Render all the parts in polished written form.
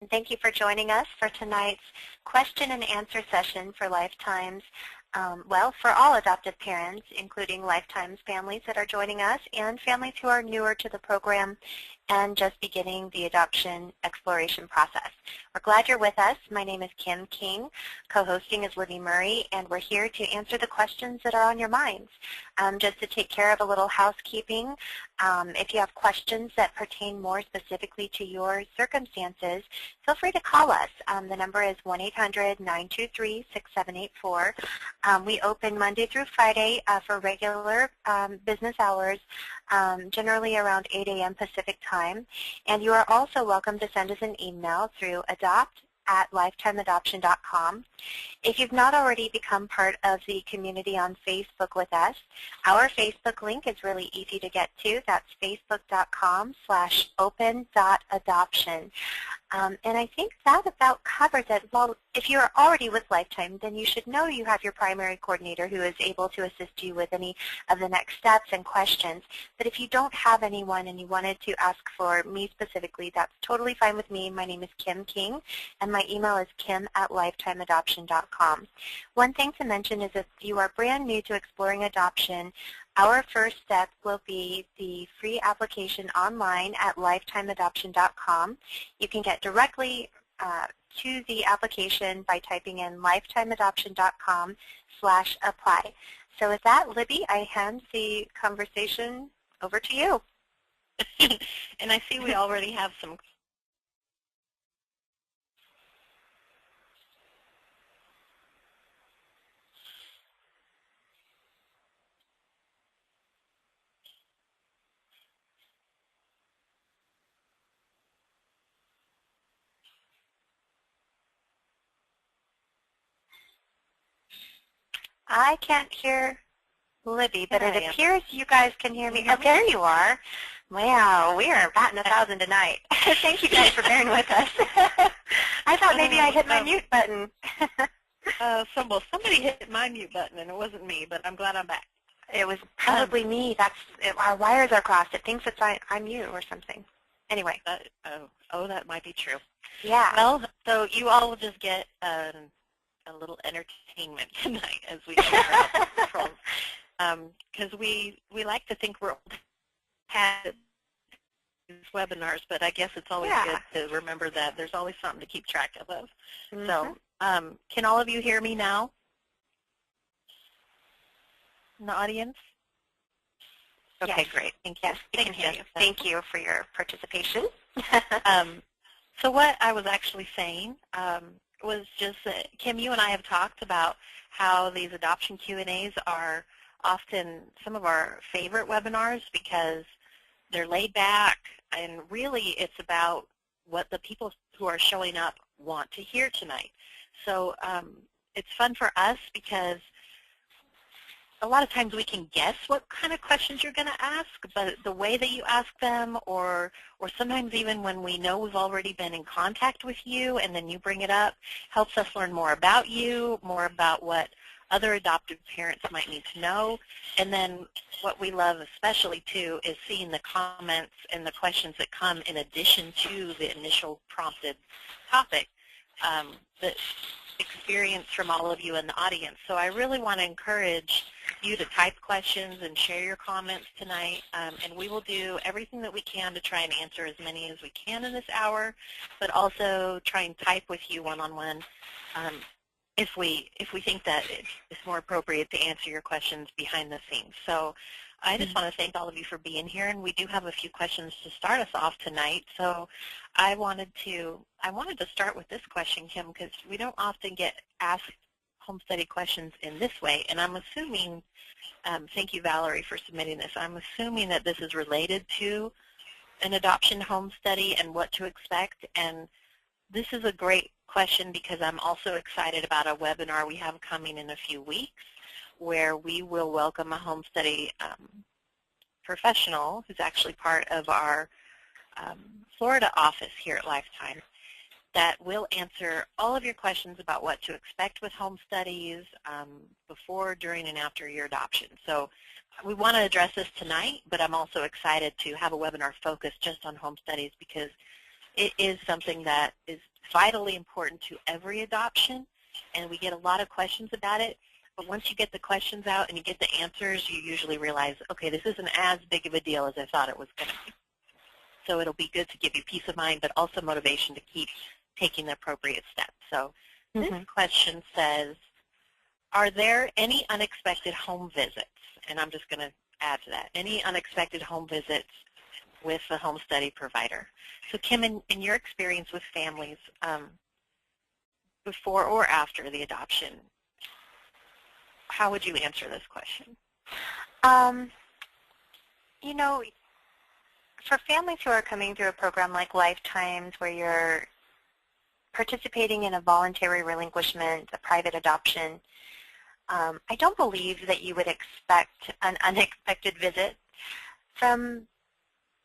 And thank you for joining us for tonight's question and answer session for Lifetime's, for all adoptive parents, including Lifetime's families that are joining us and families who are newer to the program and just beginning the adoption exploration process. We're glad you're with us. My name is Kim King. Co-hosting is Libby Murray, and we're here to answer the questions that are on your minds. Just to take care of a little housekeeping, if you have questions that pertain more specifically to your circumstances, feel free to call us. The number is 1-800-923-6784. We open Monday through Friday for regular business hours, generally around 8 a.m. Pacific time. And you are also welcome to send us an email through adopt@lifetimeadoption.com. If you've not already become part of the community on Facebook with us, our Facebook link is really easy to get to. That's facebook.com/open.adoption. And I think that about covers it. Well, if you're already with Lifetime, then you should know you have your primary coordinator who is able to assist you with any of the next steps and questions. But if you don't have anyone and you wanted to ask for me specifically, that's totally fine with me. My name is Kim King, and my email is kim@lifetimeadoption.com. One thing to mention is if you are brand new to exploring adoption, our first step will be the free application online at lifetimeadoption.com. You can get directly to the application by typing in lifetimeadoption.com/apply. So with that, Libby, I hand the conversation over to you. And I see we already have some. I can't hear Libby, but it appears you guys can hear me. Oh, there you are. Wow, we are batting 1,000 tonight. Thank you guys for bearing with us. I thought maybe I hit my mute button. Somebody hit my mute button, and it wasn't me, but I'm glad I'm back. It was probably me. Our wires are crossed. It thinks I'm you or something. Anyway. That might be true. Yeah. Well, so you all will just get a little entertainment tonight as we figure out the controls. Because we like to think we're had these webinars, but I guess it's always good to remember that there's always something to keep track of. Mm-hmm. So can all of you hear me now in the audience? Okay, yes. great. Thank you. Yes, we can hear you. Thank you for your participation. So what I was actually saying was just that, Kim, you and I have talked about how these adoption Q&As are often some of our favorite webinars because they're laid back, and really it's about what the people who are showing up want to hear tonight. So it's fun for us because a lot of times we can guess what kind of questions you're going to ask, but the way that you ask them, or sometimes even when we know we've already been in contact with you and then you bring it up, helps us learn more about you, more about what other adoptive parents might need to know. And then what we love especially too is seeing the comments and the questions that come in addition to the initial prompted topic, the experience from all of you in the audience. So I really want to encourage you to type questions and share your comments tonight, and we will do everything that we can to try and answer as many as we can in this hour, but also try and type with you one-on-one if we think that it's more appropriate to answer your questions behind the scenes. So I just want to thank all of you for being here, and we do have a few questions to start us off tonight. So I wanted to start with this question, Kim, because we don't often get asked home study questions in this way, and I'm assuming, thank you, Valerie, for submitting this. I'm assuming that this is related to an adoption home study and what to expect, and this is a great question because I'm also excited about a webinar we have coming in a few weeks where we will welcome a home study professional who's actually part of our Florida office here at Lifetime that will answer all of your questions about what to expect with home studies before, during, and after your adoption. So we want to address this tonight, but I'm also excited to have a webinar focused just on home studies because it is something that is vitally important to every adoption, and we get a lot of questions about it. But once you get the questions out and you get the answers, you usually realize, okay, this isn't as big of a deal as I thought it was going to be. So it'll be good to give you peace of mind, but also motivation to keep taking the appropriate steps. So this question says, are there any unexpected home visits? And I'm just going to add to that, any unexpected home visits with the home study provider. So Kim, in your experience with families before or after the adoption, how would you answer this question? You know, for families who are coming through a program like Lifetimes where you're participating in a voluntary relinquishment, a private adoption, I don't believe that you would expect an unexpected visit. From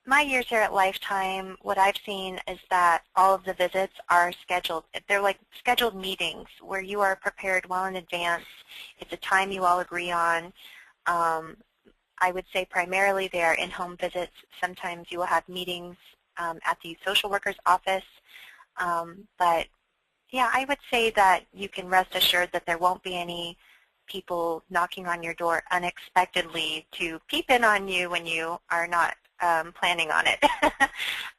my years here at Lifetime, what I've seen is that all of the visits are scheduled. They're like scheduled meetings where you are prepared well in advance. It's a time you all agree on. I would say primarily they are in-home visits. Sometimes you will have meetings at the social worker's office. But yeah, I would say that you can rest assured that there won't be any people knocking on your door unexpectedly to peep in on you when you are not planning on it.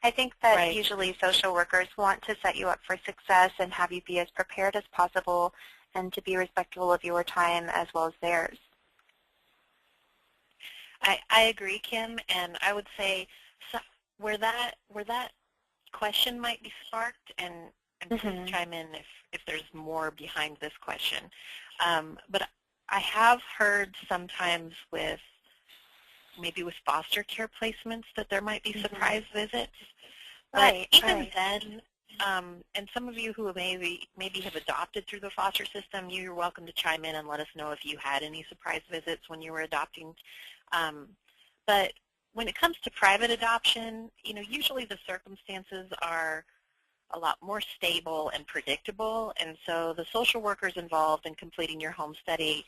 I think that usually social workers want to set you up for success and have you be as prepared as possible and to be respectful of your time as well as theirs. I agree, Kim, and I would say where that question might be sparked, and please chime in if there's more behind this question. But I have heard sometimes maybe with foster care placements that there might be surprise visits. But even then, and some of you who maybe have adopted through the foster system, you're welcome to chime in and let us know if you had any surprise visits when you were adopting. But when it comes to private adoption, you know, usually the circumstances are a lot more stable and predictable, and so the social workers involved in completing your home study,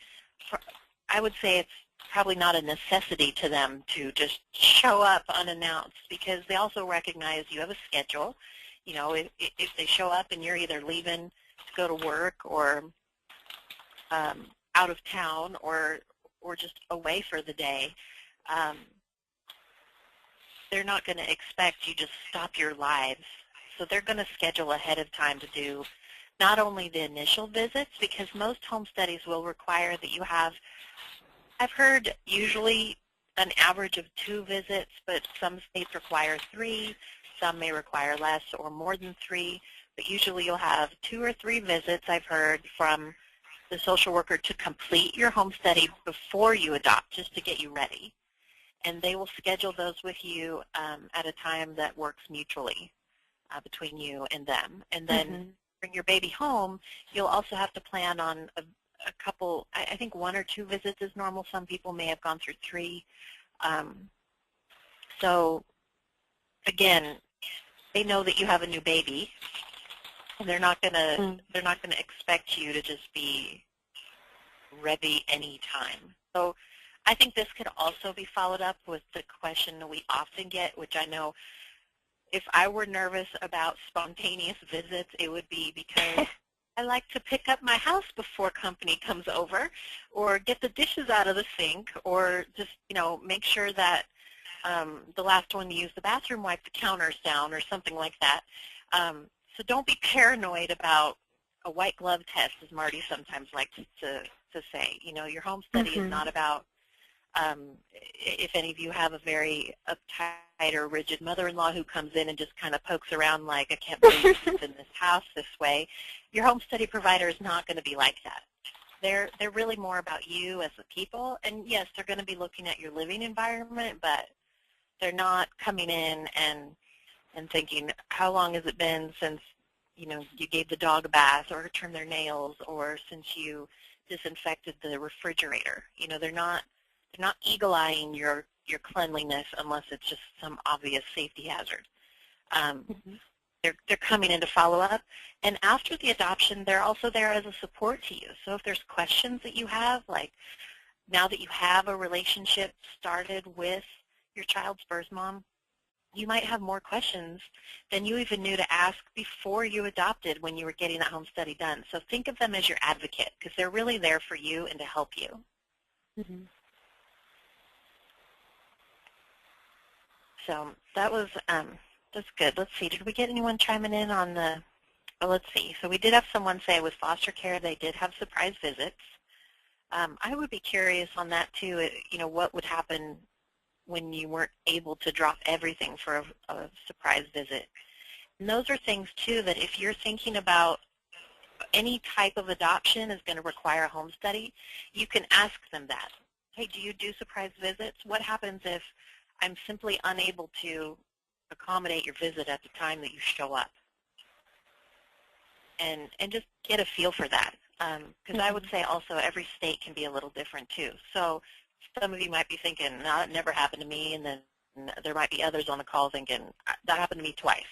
I would say it's probably not a necessity to them to just show up unannounced, because they also recognize you have a schedule. You know, if they show up and you're either leaving to go to work or out of town or just away for the day, they're not going to expect you to stop your lives. So they're going to schedule ahead of time to do not only the initial visits, because most home studies will require that you have, I've heard usually an average of 2 visits, but some states require 3, some may require less or more than 3, but usually you'll have 2 or 3 visits, I've heard, from the social worker to complete your home study before you adopt, just to get you ready. And they will schedule those with you at a time that works mutually between you and them. And then bring your baby home, you'll also have to plan on a couple, I think 1 or 2 visits is normal. Some people may have gone through 3. So again, they know that you have a new baby, and they're not gonna expect you to just be ready anytime. So I think this could also be followed up with the question that we often get, which I know if I were nervous about spontaneous visits, it would be because I like to pick up my house before company comes over, or get the dishes out of the sink, or just, you know, make sure that the last one to use the bathroom wiped the counters down or something like that. So don't be paranoid about a white glove test, as Marty sometimes likes to say. You know, your home study is not about, if any of you have a very uptight or rigid mother-in-law who comes in and just kind of pokes around like, I can't believe you live in this house this way, your home study provider is not going to be like that. They're really more about you as a people, and yes, they're going to be looking at your living environment, but they're not coming in and thinking, how long has it been since, you know, you gave the dog a bath or trimmed their nails, or since you disinfected the refrigerator. You know, they're not eagle-eyeing your cleanliness unless it's just some obvious safety hazard. They're coming in to follow up, and after the adoption, they're also there as a support to you. So if there's questions that you have, like now that you have a relationship started with your child's birth mom, you might have more questions than you even knew to ask before you adopted when you were getting that home study done. So think of them as your advocate because they're really there for you and to help you. Mm-hmm. So that was that's good. Let's see. Did we get anyone chiming in on the? Oh, let's see. So we did have someone say with foster care they did have surprise visits. I would be curious on that too. What would happen when you weren't able to drop everything for a surprise visit? And those are things too that if you're thinking about any type of adoption is going to require a home study, you can ask them that. Hey, do you do surprise visits? What happens if I'm simply unable to accommodate your visit at the time that you show up? And just get a feel for that. Because I would say also every state can be a little different too. So some of you might be thinking, no, it never happened to me, and then there might be others on the call thinking, that happened to me twice.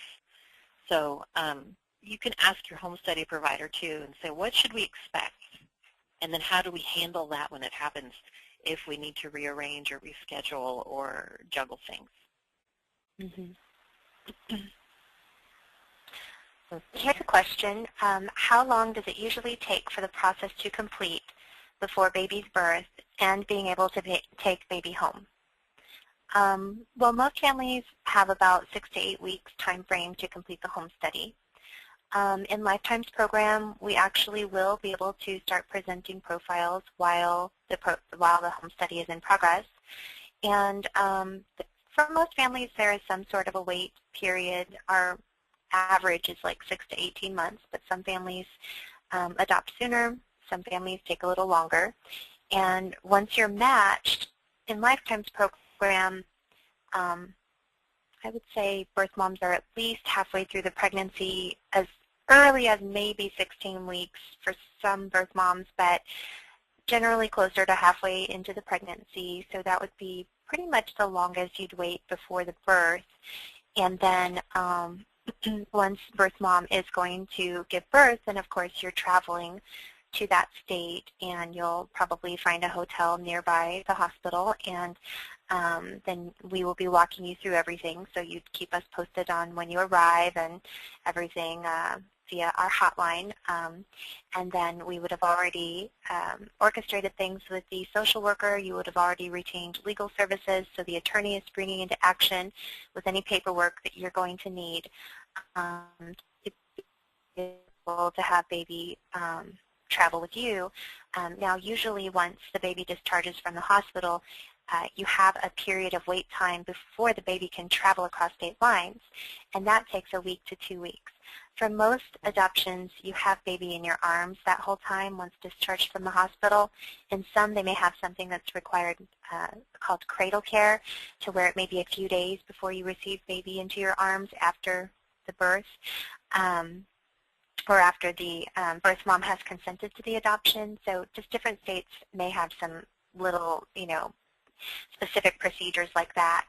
So you can ask your home study provider too and say, what should we expect? And then how do we handle that when it happens if we need to rearrange or reschedule or juggle things? Mm-hmm. Here's a question. How long does it usually take for the process to complete before baby's birth and being able to take baby home? Well, most families have about 6 to 8 weeks time frame to complete the home study. In Lifetime's program, we actually will be able to start presenting profiles while the home study is in progress. And for most families, there is some sort of a wait period. Our average is like 6 to 18 months, but some families adopt sooner. Some families take a little longer. And once you're matched, in Lifetime's program, I would say birth moms are at least halfway through the pregnancy, as early as maybe 16 weeks for some birth moms, but generally closer to halfway into the pregnancy. So that would be pretty much the longest you'd wait before the birth. And then once birth mom is going to give birth, then of course you're traveling to that state, and you'll probably find a hotel nearby the hospital, and then we will be walking you through everything. So you'd keep us posted on when you arrive and everything via our hotline. And then we would have already orchestrated things with the social worker. You would have already retained legal services, so the attorney is springing into action with any paperwork that you're going to need to be able to have baby travel with you. Now, usually once the baby discharges from the hospital, you have a period of wait time before the baby can travel across state lines, and that takes a week to 2 weeks. For most adoptions, you have baby in your arms that whole time once discharged from the hospital. In some, they may have something that's required called cradle care, to where it may be a few days before you receive baby into your arms after the birth, or after the birth mom has consented to the adoption. So just different states may have some little, specific procedures like that.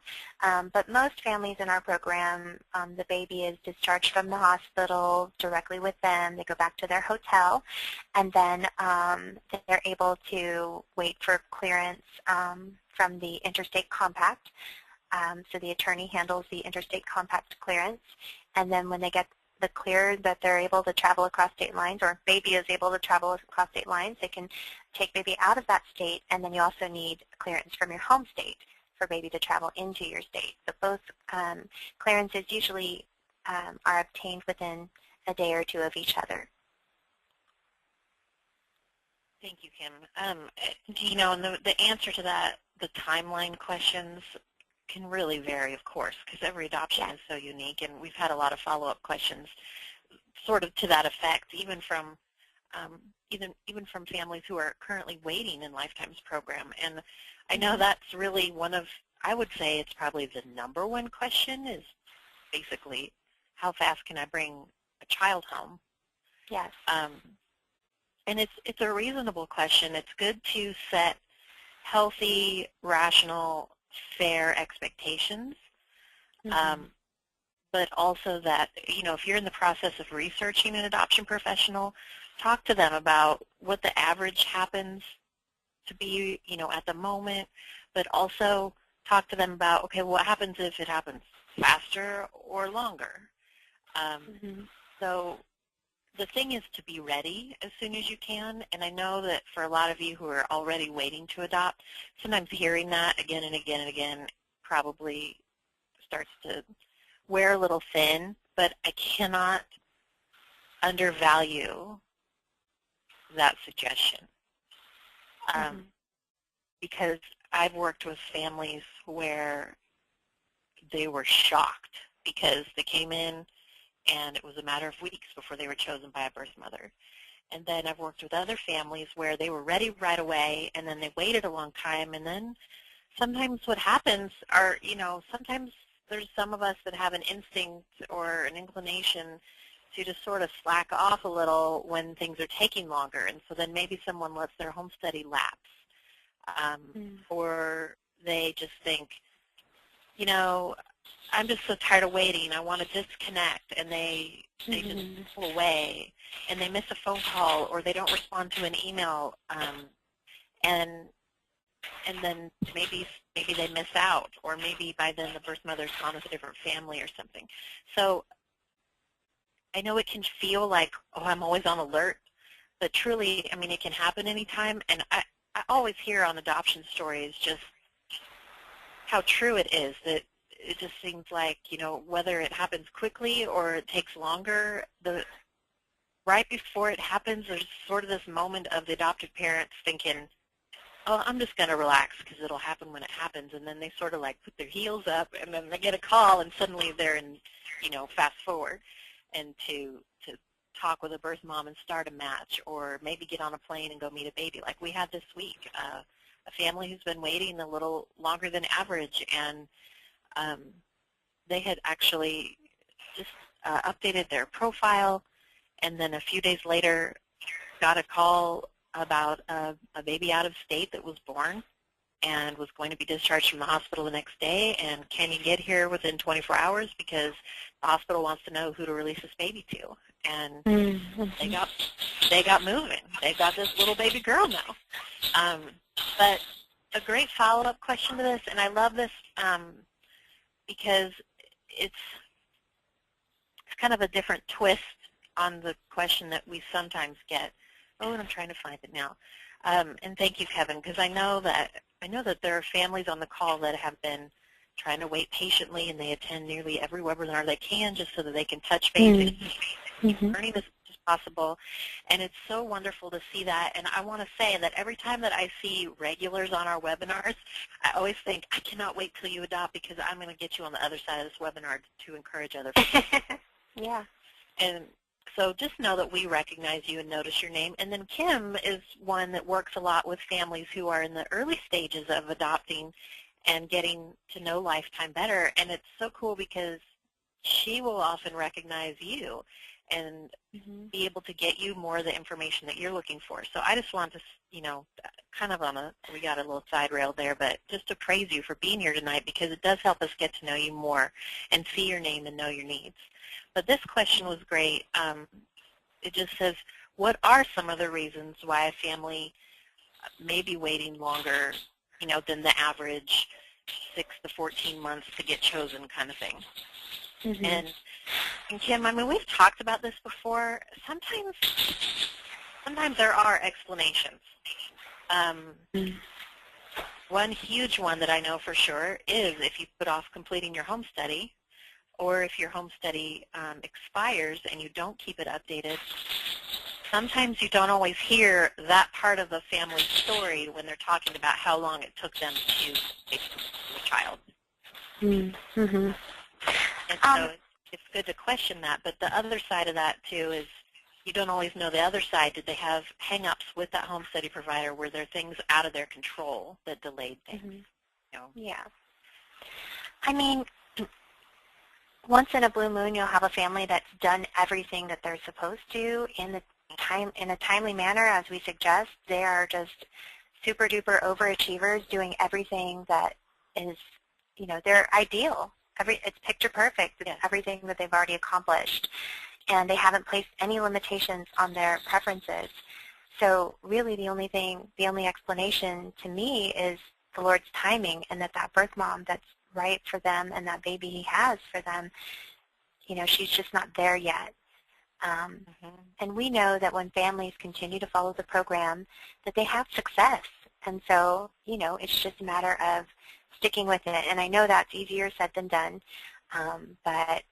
But most families in our program, the baby is discharged from the hospital directly with them. They go back to their hotel, and then they're able to wait for clearance from the interstate compact. So the attorney handles the interstate compact clearance, and then when they get the clear that they're able to travel across state lines, or baby is able to travel across state lines, they can take baby out of that state, and then you also need clearance from your home state for baby to travel into your state. So both clearances usually are obtained within a day or two of each other. Thank you, Kim. And the answer to that, the timeline questions, can really vary, of course, because every adoption is so unique, and we've had a lot of follow-up questions sort of to that effect, even from families who are currently waiting in Lifetime's program. And I know that's really one of, I would say it's probably the #1 question, is basically, how fast can I bring a child home? Yes. And it's a reasonable question. It's good to set healthy, rational, fair expectations, but also that, if you're in the process of researching an adoption professional, talk to them about what the average happens to be, at the moment, but also talk to them about, okay, what happens if it happens faster or longer? So the thing is to be ready as soon as you can, and I know that for a lot of you who are already waiting to adopt, sometimes hearing that again and again and again probably starts to wear a little thin, but I cannot undervalue that suggestion. Because I've worked with families where they were shocked because they came in and it was a matter of weeks before they were chosen by a birth mother. And then I've worked with other families where they were ready right away and then they waited a long time. And then sometimes what happens are, sometimes there's some of us that have an instinct or an inclination to just sort of slack off a little when things are taking longer. And so then maybe someone lets their home study lapse. Or they just think, I'm just so tired of waiting. I want to disconnect, and they just pull away, and they miss a phone call, or they don't respond to an email, and then maybe they miss out, or maybe by then the birth mother's gone with a different family or something. So I know it can feel like, oh, I'm always on alert, but truly, I mean, it can happen anytime, and I always hear on adoption stories just how true it is, that it just seems like, whether it happens quickly or it takes longer, right before it happens, there's sort of this moment of the adoptive parents thinking, oh, I'm just going to relax because it'll happen when it happens, and then they sort of like put their heels up, and then they get a call, and suddenly they're in, fast forward, and to talk with a birth mom and start a match, or maybe get on a plane and go meet a baby like we had this week. A family who's been waiting a little longer than average, and they had actually just updated their profile, and then a few days later got a call about a baby out of state that was born and was going to be discharged from the hospital the next day, and can you get here within 24 hours because the hospital wants to know who to release this baby to. And they got moving. They've got this little baby girl now. But a great follow-up question to this, and I love this because it's kind of a different twist on the question that we sometimes get. Oh, and I'm trying to find it now. And thank you, Kevin, because I know that there are families on the call that have been trying to wait patiently, and they attend nearly every webinar they can just so that they can touch base and keep learning as much as possible. And it's so wonderful to see that. And I want to say that every time that I see regulars on our webinars, I always think, I cannot wait till you adopt because I'm going to get you on the other side of this webinar to encourage other people. Yeah. And so just know that we recognize you and notice your name. And then Kim is one that works a lot with families who are in the early stages of adopting and getting to know Lifetime better. And it's so cool because she will often recognize you and be able to get you more of the information that you're looking for. So I just want to, kind of we got a little side rail there, but just to praise you for being here tonight because it does help us get to know you more and see your name and know your needs. But this question was great. It just says, what are some of the reasons why a family may be waiting longer, than the average 6 to 14 months to get chosen kind of thing? And Kim, I mean, we've talked about this before. Sometimes there are explanations. One huge one that I know for sure is if you put off completing your home study, or if your home study expires and you don't keep it updated, sometimes you don't always hear that part of the family story when they're talking about how long it took them to take the child. And so it's good to question that, but the other side of that, too, is you don't always know the other side. Did they have hang-ups with that home study provider? Were there things out of their control that delayed things? Yeah. I mean, once in a blue moon, you'll have a family that's done everything that they're supposed to in a timely manner, as we suggest. They are just super-duper overachievers doing everything that is, they're ideal. It's picture perfect. It's everything that they've already accomplished. And they haven't placed any limitations on their preferences. So really the only explanation to me is the Lord's timing, and that birth mom that's right for them and that baby He has for them, she's just not there yet. And we know that when families continue to follow the program, that they have success. And so, it's just a matter of sticking with it. And I know that's easier said than done. But,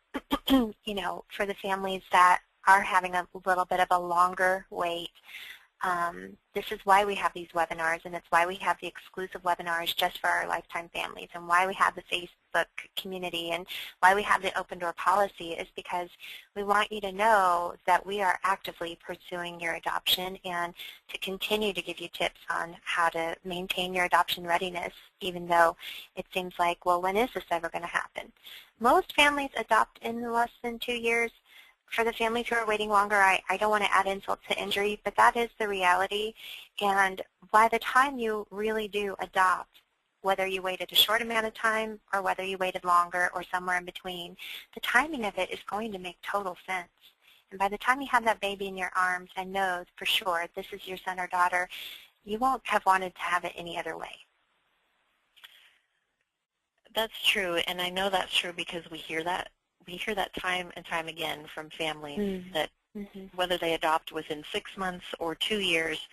for the families that are having a little bit of a longer wait, this is why we have these webinars, and it's why we have the exclusive webinars just for our lifetime families, and why we have the Facebook community, and why we have the open door policy is because we want you to know that we are actively pursuing your adoption and to continue to give you tips on how to maintain your adoption readiness, even though it seems like, well, when is this ever going to happen? Most families adopt in less than 2 years. For the families who are waiting longer, I don't want to add insult to injury, but that is the reality. And by the time you really do adopt, whether you waited a short amount of time or whether you waited longer or somewhere in between, the timing of it is going to make total sense. And by the time you have that baby in your arms and know for sure this is your son or daughter, you won't have wanted to have it any other way. That's true, and I know that's true because we hear that time and time again from families that whether they adopt within 6 months or 2 years,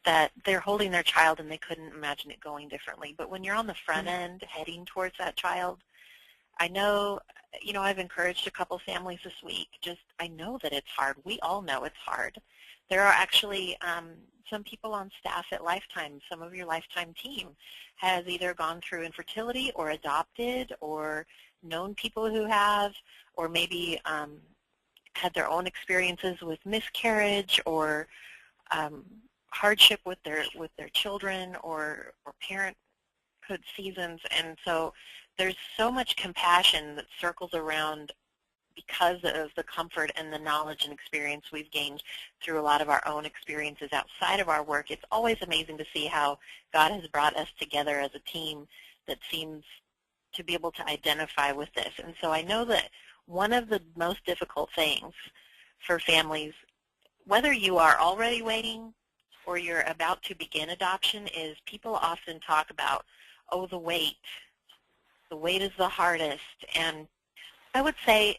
that they're holding their child and they couldn't imagine it going differently. But when you're on the front end heading towards that child, I know, I've encouraged a couple families this week. I know that it's hard. We all know it's hard. There are actually some people on staff at Lifetime, some of your Lifetime team has either gone through infertility or adopted or known people who have, or maybe had their own experiences with miscarriage or hardship with their children or parenthood seasons. And so there's so much compassion that circles around because of the comfort and the knowledge and experience we've gained through a lot of our own experiences outside of our work. It's always amazing to see how God has brought us together as a team that seems to be able to identify with this. And so I know that one of the most difficult things for families, whether you are already waiting or you're about to begin adoption, is people often talk about, oh, the wait. The wait is the hardest. And I would say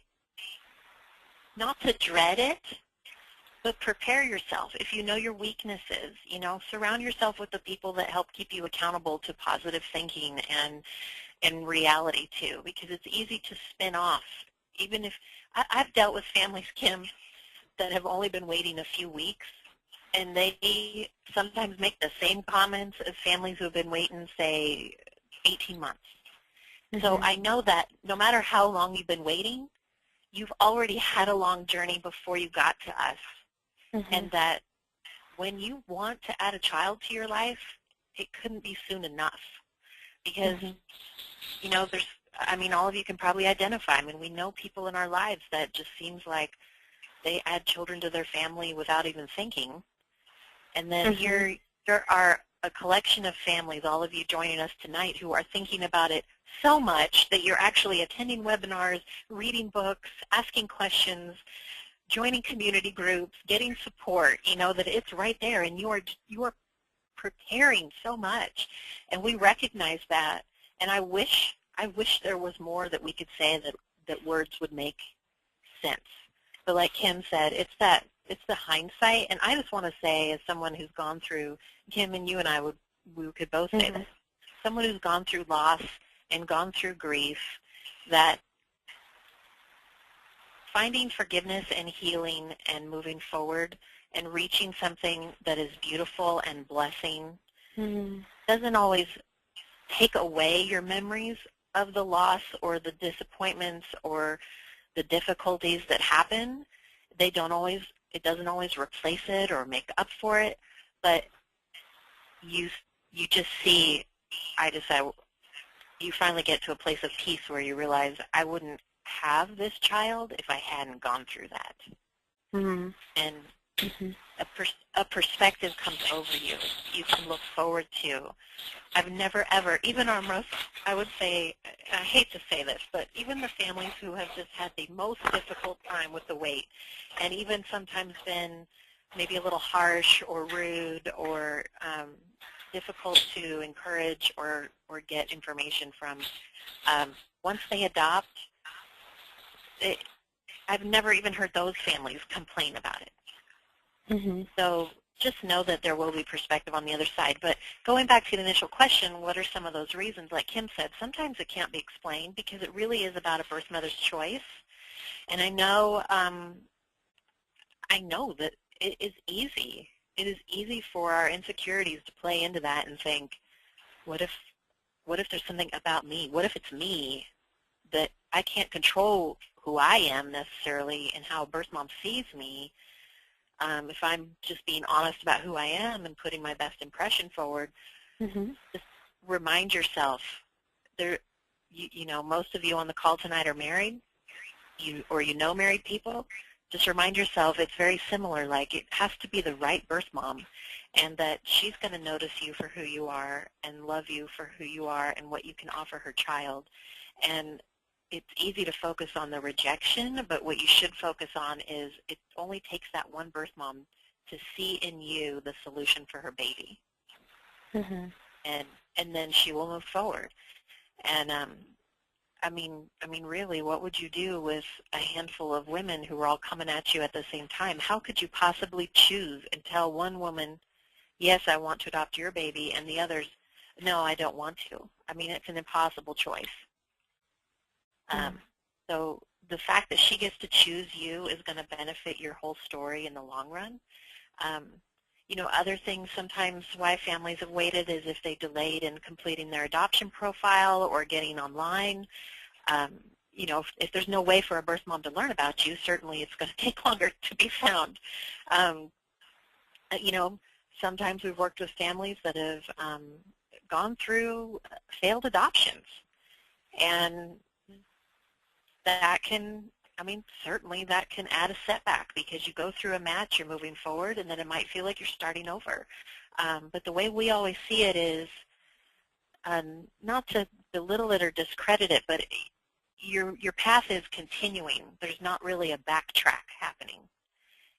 not to dread it, but prepare yourself. If you know your weaknesses, surround yourself with the people that help keep you accountable to positive thinking and reality too, because it's easy to spin off. Even if I've dealt with families, Kim, that have only been waiting a few weeks, and they sometimes make the same comments as families who have been waiting, say, 18 months. So I know that no matter how long you've been waiting, you've already had a long journey before you got to us, and that when you want to add a child to your life, it couldn't be soon enough, because all of you can probably identify. We know people in our lives that just seems like they add children to their family without even thinking. And then here are a collection of families, all of you joining us tonight, who are thinking about it so much that you're actually attending webinars, reading books, asking questions, joining community groups, getting support, that it's right there, and you are preparing so much. And we recognize that. And I wish there was more that we could say that words would make sense. But like Kim said, it's the hindsight. And I just want to say, as someone who's gone through, Kim and you and I we could both say this, someone who's gone through loss and gone through grief, that finding forgiveness and healing and moving forward and reaching something that is beautiful and blessing doesn't always take away your memories of the loss or the disappointments or the difficulties that happen. It doesn't always replace it or make up for it, but you just see, you finally get to a place of peace where you realize, I wouldn't have this child if I hadn't gone through that. And a perspective comes over you. You can look forward to. I've never ever, even our most, I would say, I hate to say this, but even the families who have just had the most difficult time with the wait, and even sometimes been maybe a little harsh or rude or difficult to encourage or get information from. Once they adopt, I've never even heard those families complain about it. Mm-hmm. So just know that there will be perspective on the other side. But going back to the initial question, what are some of those reasons? Like Kim said, sometimes it can't be explained because it really is about a birth mother's choice. And I know that it is easy. It is easy for our insecurities to play into that and think, what if there's something about me? What if it's me that I can't control who I am necessarily and how a birth mom sees me? If I'm just being honest about who I am and putting my best impression forward, Mm-hmm. just remind yourself. You know, most of you on the call tonight are married, or you know married people. Just remind yourself it's very similar. Like, it has to be the right birth mom, and that she's going to notice you for who you are and love you for who you are and what you can offer her child. And it's easy to focus on the rejection, but what you should focus on is it only takes that one birth mom to see in you the solution for her baby. Mm-hmm. And then she will move forward. And I mean, really, what would you do with a handful of women who are all coming at you at the same time? How could you possibly choose and tell one woman, yes, I want to adopt your baby, and the others, no, I don't want to? I mean, it's an impossible choice. So the fact that she gets to choose you is going to benefit your whole story in the long run. You know, other things sometimes why families have waited is if they delayed in completing their adoption profile or getting online. You know, if there's no way for a birth mom to learn about you, certainly it's going to take longer to be found. You know, sometimes we've worked with families that have gone through failed adoptions, and that can, I mean, certainly that can add a setback because you go through a match, you're moving forward, and then it might feel like you're starting over. But the way we always see it is not to belittle it or discredit it, but your path is continuing. There's not really a backtrack happening.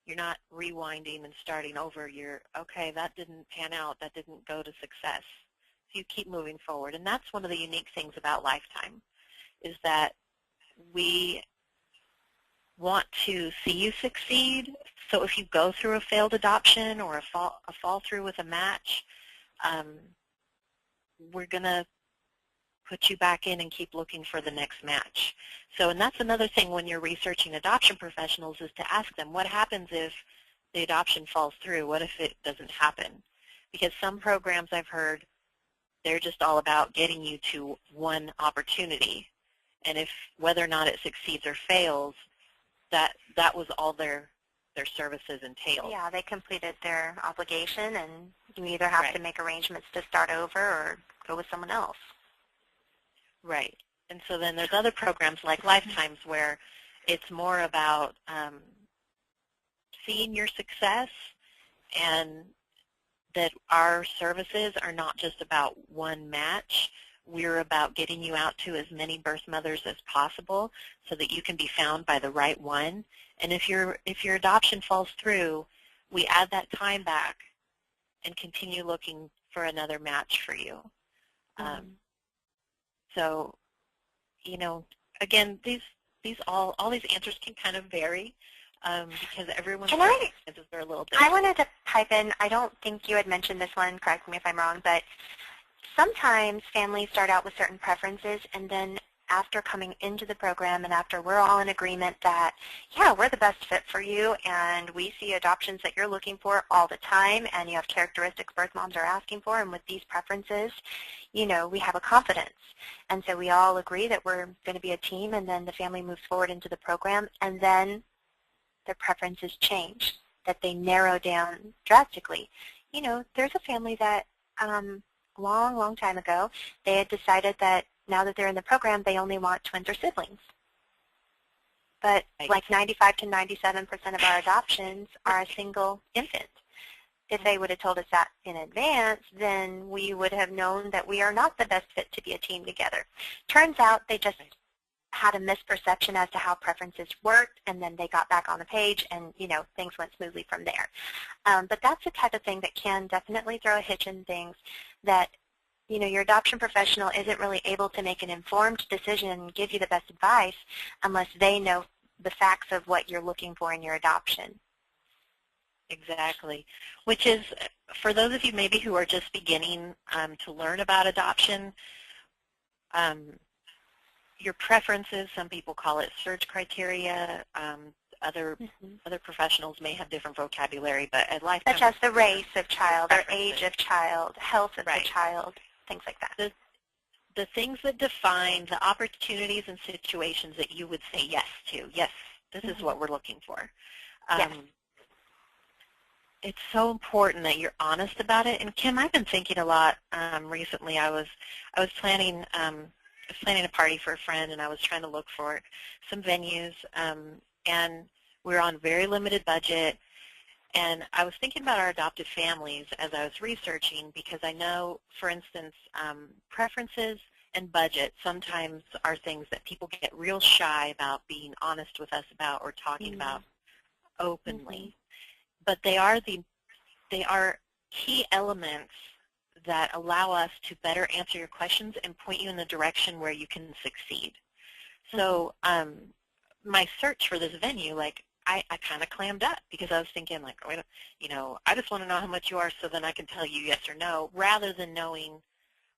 You're not rewinding and starting over. You're, okay, that didn't pan out. That didn't go to success. So you keep moving forward. And that's one of the unique things about Lifetime is that we want to see you succeed. So if you go through a failed adoption or a fall through with a match, we're going to put you back in and keep looking for the next match. So, and that's another thing when you're researching adoption professionals is to ask them, what happens if the adoption falls through? What if it doesn't happen? Because some programs I've heard, they're just all about getting you to one opportunity. And if whether or not it succeeds or fails, that was all their services entailed. Yeah, they completed their obligation, and you either have to make arrangements to start over or go with someone else. Right. And so then there's other programs like Lifetimes where it's more about seeing your success, and that our services are not just about one match. We're about getting you out to as many birth mothers as possible so that you can be found by the right one. And if your adoption falls through, we add that time back and continue looking for another match for you. So, you know, again, all these answers can kind of vary because everyone's circumstances are a little different. I wanted to pipe in. I don't think you had mentioned this one. Correct me if I'm wrong, but sometimes families start out with certain preferences, and then after coming into the program and after we're all in agreement that, yeah, we're the best fit for you and we see adoptions that you're looking for all the time and you have characteristics birth moms are asking for, and with these preferences, you know, we have a confidence. And so we all agree that we're going to be a team, and then the family moves forward into the program, and then their preferences change, that they narrow down drastically. You know, there's a family that long time ago, they had decided that now that they're in the program, they only want twins or siblings. But like 95 to 97% of our adoptions are a single infant. If they would have told us that in advance, then we would have known that we are not the best fit to be a team together. Turns out they just had a misperception as to how preferences worked, and then they got back on the page, and things went smoothly from there. But that's the type of thing that can definitely throw a hitch in things, that your adoption professional isn't really able to make an informed decision and give you the best advice unless they know the facts of what you're looking for in your adoption. Exactly, which is, for those of you maybe who are just beginning to learn about adoption, your preferences, some people call it search criteria, other professionals may have different vocabulary, but at Lifetime, such as the race of child or age of child, health of the child, things like that. The things that define the opportunities and situations that you would say yes to. Yes, this is what we're looking for. Yes. It's so important that you're honest about it. And Kim, I've been thinking a lot recently. I was planning a party for a friend, and I was trying to look for some venues, and we were on a very limited budget. And I was thinking about our adoptive families as I was researching, because I know, for instance, preferences and budget sometimes are things that people get real shy about being honest with us about or talking about openly. But they are key elements that allow us to better answer your questions and point you in the direction where you can succeed. So my search for this venue, I kind of clammed up, because I was thinking, I just want to know how much you are so then I can tell you yes or no, rather than knowing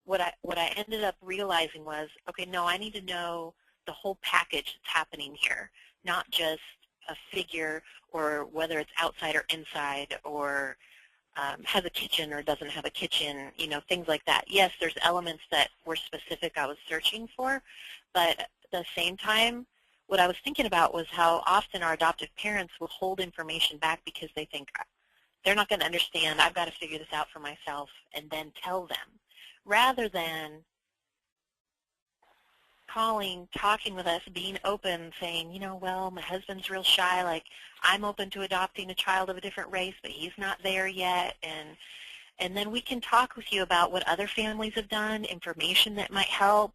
what I ended up realizing was, okay, no, I need to know the whole package that's happening here, not just a figure, or whether it's outside or inside, or has a kitchen or doesn't have a kitchen, things like that. Yes, there's elements that were specific I was searching for, but at the same time, what I was thinking about was how often our adoptive parents will hold information back because they think they're not going to understand, I've got to figure this out for myself, and then tell them, rather than calling, talking with us, being open, saying, well, my husband's real shy, I'm open to adopting a child of a different race, but he's not there yet, and then we can talk with you about what other families have done, information that might help.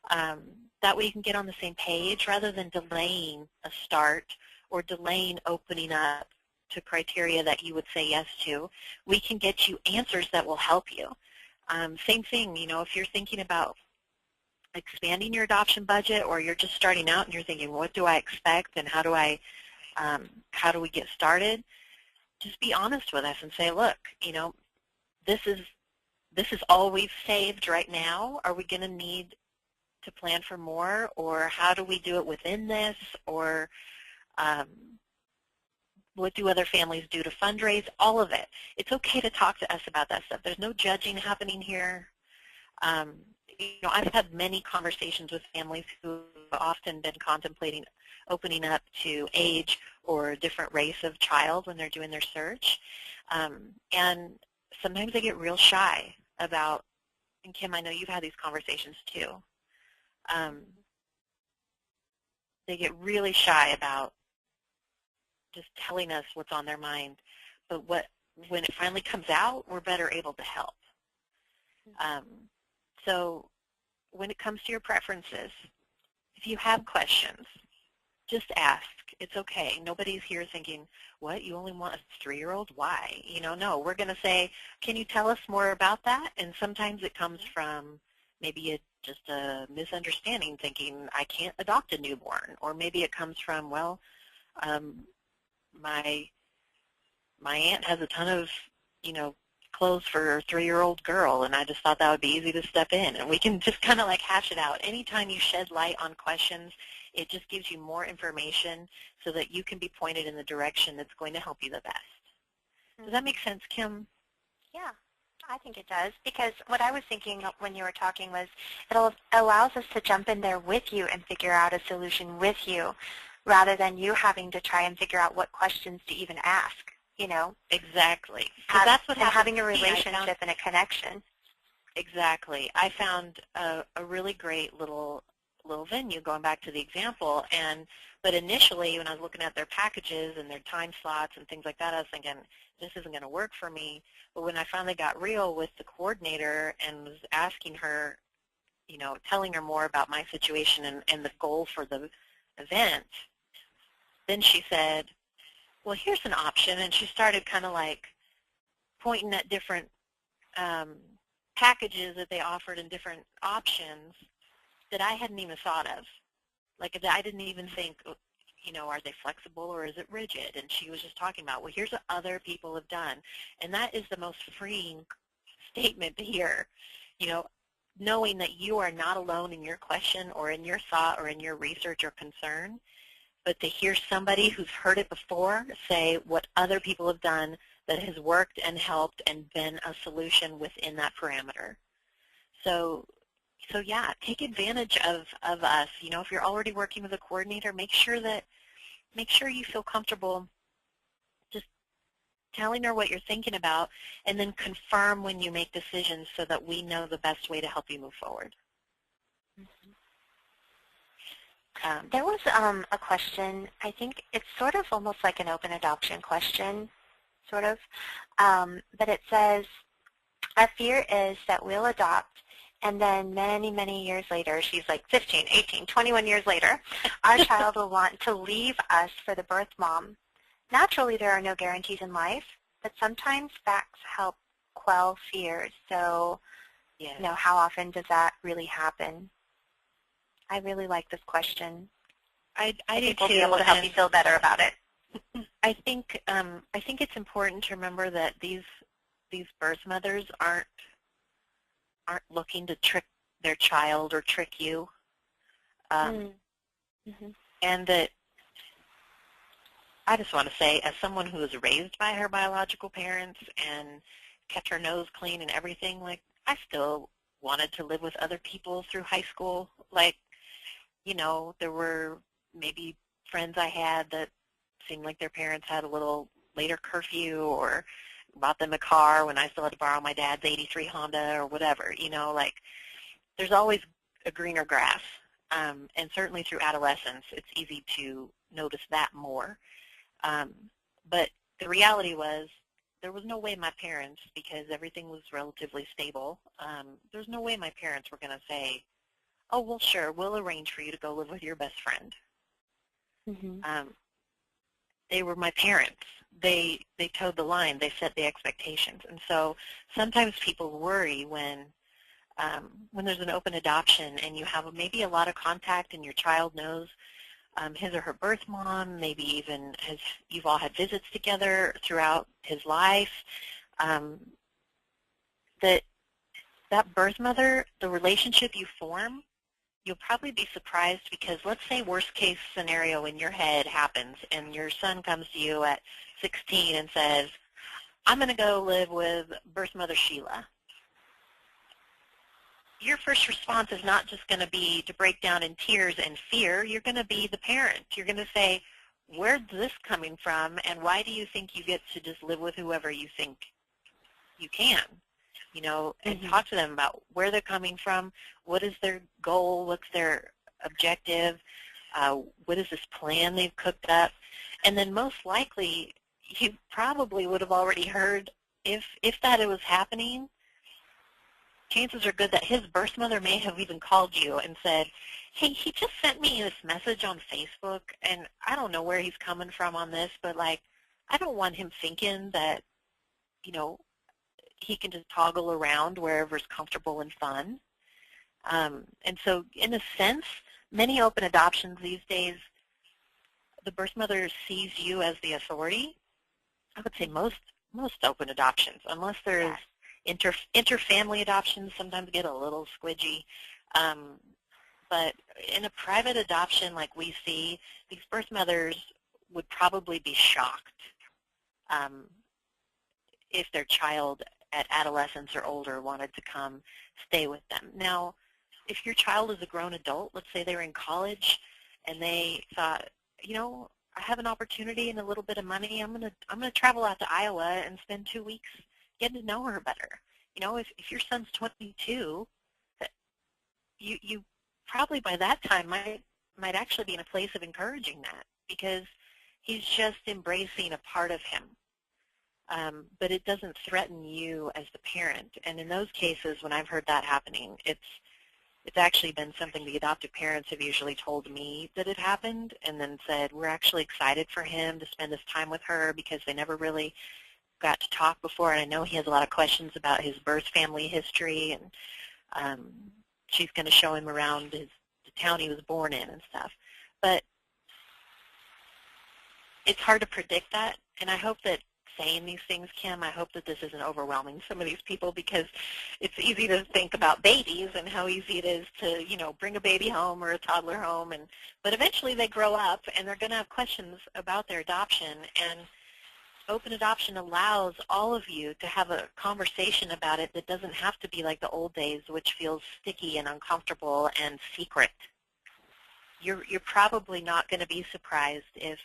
That way you can get on the same page, rather than delaying a start or delaying opening up to criteria that you would say yes to. We can get you answers that will help you. Same thing, if you're thinking about expanding your adoption budget, or you're just starting out and you're thinking, what do I expect and how do we get started? Just be honest with us and say, look, this is all we've saved right now. Are we going to need to plan for more, or how do we do it within this, or what do other families do to fundraise? All of it. It's okay to talk to us about that stuff. There's no judging happening here. I've had many conversations with families who have often been contemplating opening up to age or a different race of child when they're doing their search. And sometimes they get real shy about, and Kim, I know you've had these conversations too. They get really shy about just telling us what's on their mind. But when it finally comes out, we're better able to help. So when it comes to your preferences, if you have questions, just ask. It's okay. Nobody's here thinking, what, you only want a 3-year-old? Why? No, we're going to say, can you tell us more about that? And sometimes it comes from maybe just a misunderstanding, thinking I can't adopt a newborn. Or maybe it comes from, well, my aunt has a ton of, clothes for a 3-year-old girl, and I just thought that would be easy to step in. And we can just kind of hash it out. Anytime you shed light on questions, it just gives you more information so that you can be pointed in the direction that's going to help you the best. Does that make sense, Kim? Yeah, I think it does, because what I was thinking when you were talking was it allows us to jump in there with you and figure out a solution with you, rather than you having to try and figure out what questions to even ask. Exactly. That's what happens. Having a relationship and a connection. Exactly. I found a really great little venue, going back to the example, but initially when I was looking at their packages and their time slots and things like that, I was thinking, this isn't going to work for me. But when I finally got real with the coordinator and was asking her, telling her more about my situation and the goal for the event, then she said, well, here's an option, and she started kind of like pointing at different packages that they offered and different options that I hadn't even thought of. Like, I didn't even think, are they flexible or is it rigid? And she was just talking about, well, here's what other people have done. And that is the most freeing statement to hear, knowing that you are not alone in your question or in your thought or in your research or concern, but to hear somebody who's heard it before say what other people have done that has worked and helped and been a solution within that parameter. So yeah, take advantage of us. If you're already working with a coordinator, make sure you feel comfortable just telling her what you're thinking about, and then confirm when you make decisions so that we know the best way to help you move forward. There was a question, I think it's sort of almost like an open adoption question, sort of, but it says, our fear is that we'll adopt, and then many, many years later, she's like 15, 18, 21 years later, our child will want to leave us for the birth mom. Naturally, there are no guarantees in life, but sometimes facts help quell fears. So, yes. How often does that really happen? I really like this question. I think do we'll be able to help you feel better about it. I think it's important to remember that these birth mothers aren't looking to trick their child or trick you, and that I just want to say, as someone who was raised by her biological parents and kept her nose clean and everything, like, I still wanted to live with other people through high school. Like, there were maybe friends I had that seemed like their parents had a little later curfew or bought them a car when I still had to borrow my dad's 83 Honda or whatever. Like, there's always a greener grass. And certainly through adolescence, it's easy to notice that more. But the reality was, there was no way my parents, because everything was relatively stable, there's no way my parents were going to say, oh, well, sure, we'll arrange for you to go live with your best friend. They were my parents. They towed the line. They set the expectations. And so sometimes people worry when there's an open adoption and you have maybe a lot of contact and your child knows his or her birth mom, maybe even you've all had visits together throughout his life, that birth mother, the relationship you form, you'll probably be surprised, because let's say worst case scenario in your head happens and your son comes to you at 16 and says, I'm going to go live with birth mother Sheila. Your first response is not just going to be to break down in tears and fear. You're going to be the parent. You're going to say, where's this coming from, and why do you think you get to just live with whoever you think you can? And talk to them about where they're coming from, what is their goal, what's their objective, what is this plan they've cooked up, and then most likely you probably would have already heard, if that it was happening, chances are good that his birth mother may have even called you and said, hey, he just sent me this message on Facebook, and I don't know where he's coming from on this, but, like, I don't want him thinking that, he can just toggle around wherever's comfortable and fun. And so, in a sense, many open adoptions these days, the birth mother sees you as the authority. I would say most open adoptions, unless there's interfamily adoptions, sometimes get a little squidgy. But in a private adoption like we see, these birth mothers would probably be shocked if their child at adolescence or older wanted to come stay with them. Now, if your child is a grown adult, let's say they were in college and they thought, I have an opportunity and a little bit of money, I'm gonna travel out to Iowa and spend 2 weeks getting to know her better. If your son's 22, you probably by that time might actually be in a place of encouraging that, because he's just embracing a part of him. But it doesn't threaten you as the parent. And in those cases, when I've heard that happening, it's actually been something the adoptive parents have usually told me that had happened, and then said, we're actually excited for him to spend this time with her because they never really got to talk before, and I know he has a lot of questions about his birth family history, and she's going to show him around the town he was born in and stuff. But it's hard to predict that, and I hope that saying these things, Kim, I hope that this isn't overwhelming some of these people, because it's easy to think about babies and how easy it is to, you know, bring a baby home or a toddler home, but eventually they grow up and they're going to have questions about their adoption, and open adoption allows all of you to have a conversation about it that doesn't have to be like the old days, which feels sticky and uncomfortable and secret. You're probably not going to be surprised if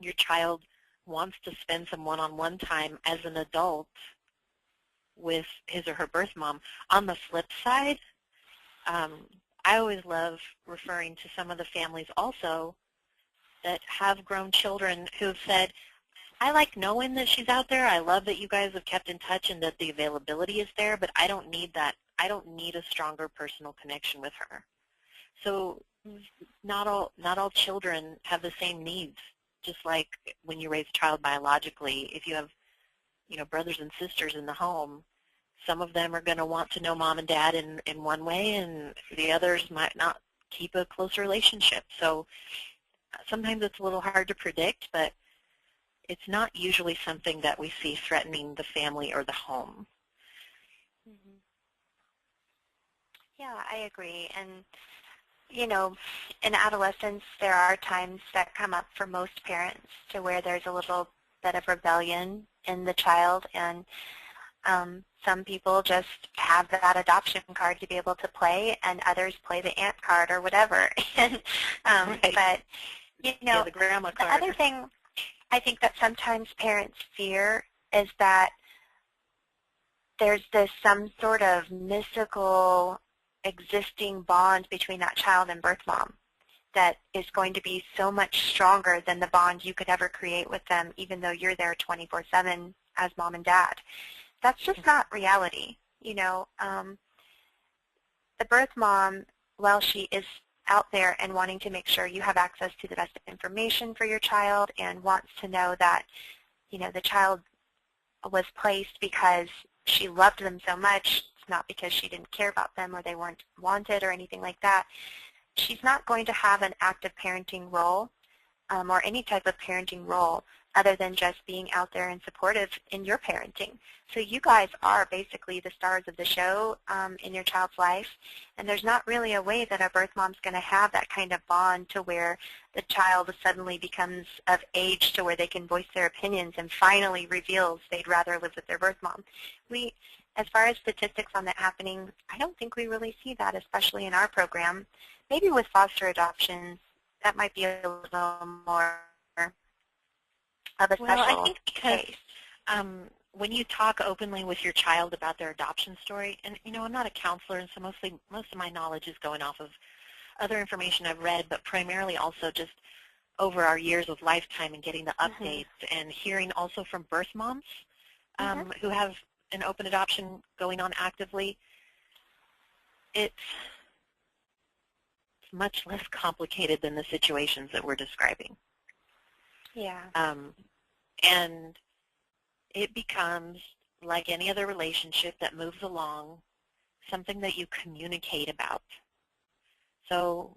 your child wants to spend some one-on-one time as an adult with his or her birth mom. On the flip side, I always love referring to some of the families also that have grown children who've said, I like knowing that she's out there. I love that you guys have kept in touch and that the availability is there, but I don't need that. I don't need a stronger personal connection with her. So not all children have the same needs. Just like when you raise a child biologically, if you have, you know, brothers and sisters in the home, some of them are going to want to know mom and dad in one way, and the others might not keep a close relationship. So sometimes it's a little hard to predict, but it's not usually something that we see threatening the family or the home. Mm-hmm. Yeah, I agree. And, you know, in adolescence, there are times that come up for most parents to where there's a little bit of rebellion in the child, and some people just have that adoption card to be able to play, and others play the aunt card or whatever. And, Right. But, you know, the grandma the card. other thing I think that sometimes parents fear is that there's some sort of mystical existing bond between that child and birth mom that is going to be so much stronger than the bond you could ever create with them, even though you're there 24/7 as mom and dad. That's just not reality. You know, the birth mom, while she is out there and wanting to make sure you have access to the best information for your child and wants to know that, you know, the child was placed because she loved them so much, it's not because she didn't care about them or they weren't wanted or anything like that. She's not going to have an active parenting role or any type of parenting role other than just being out there and supportive in your parenting. So you guys are basically the stars of the show in your child's life, and there's not really a way that a birth mom's going to have that kind of bond to where the child suddenly becomes of age to where they can voice their opinions and finally reveals they'd rather live with their birth mom. As far as statistics on that happening, I don't think we really see that, especially in our program. Maybe with foster adoptions, that might be a little more of a special I think because case. When you talk openly with your child about their adoption story, and you know, I'm not a counselor, and so most of my knowledge is going off of other information I've read, but primarily also just over our years of lifetime and getting the updates and hearing also from birth moms who have an open adoption going on actively. It's much less complicated than the situations that we're describing. Yeah. And it becomes, like any other relationship that moves along, something that you communicate about. So,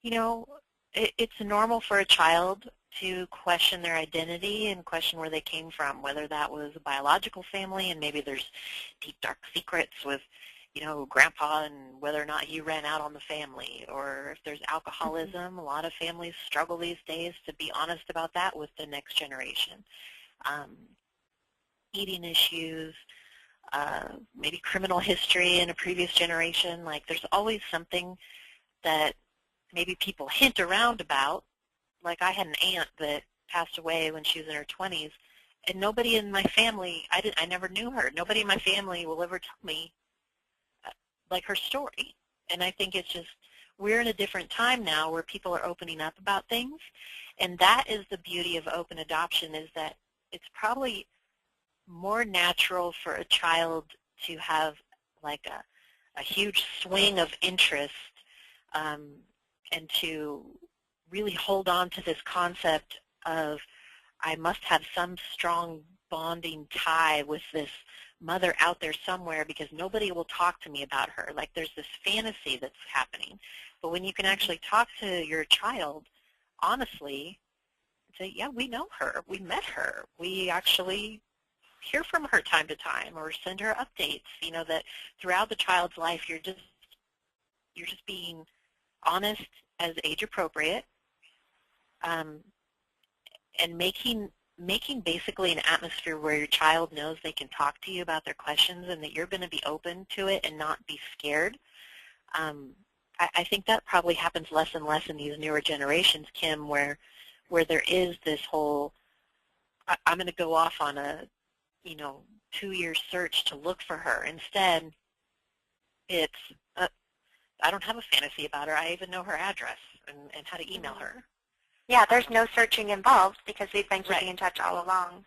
you know, it's normal for a child to question their identity and question where they came from, whether that was a biological family and maybe there's deep, dark secrets with, you know, grandpa and whether or not he ran out on the family, or if there's alcoholism. A lot of families struggle these days to be honest about that with the next generation. Eating issues, maybe criminal history in a previous generation. Like, there's always something that maybe people hint around about. Like, I had an aunt that passed away when she was in her 20s, and nobody in my family, I never knew her. Nobody in my family will ever tell me like her story. And I think it's just, we're in a different time now where people are opening up about things, and that is the beauty of open adoption, is that it's probably more natural for a child to have like a huge swing of interest, and to really hold on to this concept of I must have some strong bonding tie with this mother out there somewhere because nobody will talk to me about her. Like there's this fantasy that's happening. But when you can actually talk to your child honestly and say, yeah, we know her, we met her, we actually hear from her time to time or send her updates, you know, that throughout the child's life you're just being honest as age appropriate, and making basically an atmosphere where your child knows they can talk to you about their questions and that you're going to be open to it and not be scared. I think that probably happens less and less in these newer generations, Kim, where there is this whole, I'm going to go off on a, 2-year search to look for her. Instead, it's, I don't have a fantasy about her. I even know her address and how to email her. Yeah, there's no searching involved because we've been keeping in touch all along.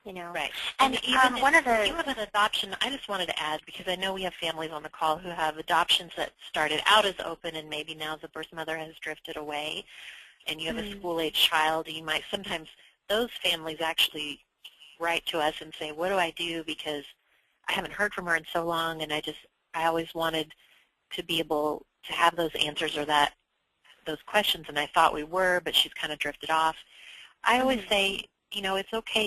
Right. And even one of if you have an adoption, I just wanted to add, because I know we have families on the call who have adoptions that started out as open and maybe now the birth mother has drifted away, and you have a school-age child, you might sometimes, those families actually write to us and say, what do I do because I haven't heard from her in so long, and I always wanted to be able to have those answers or those questions, and I thought we were, but she's kind of drifted off. I always say, it's okay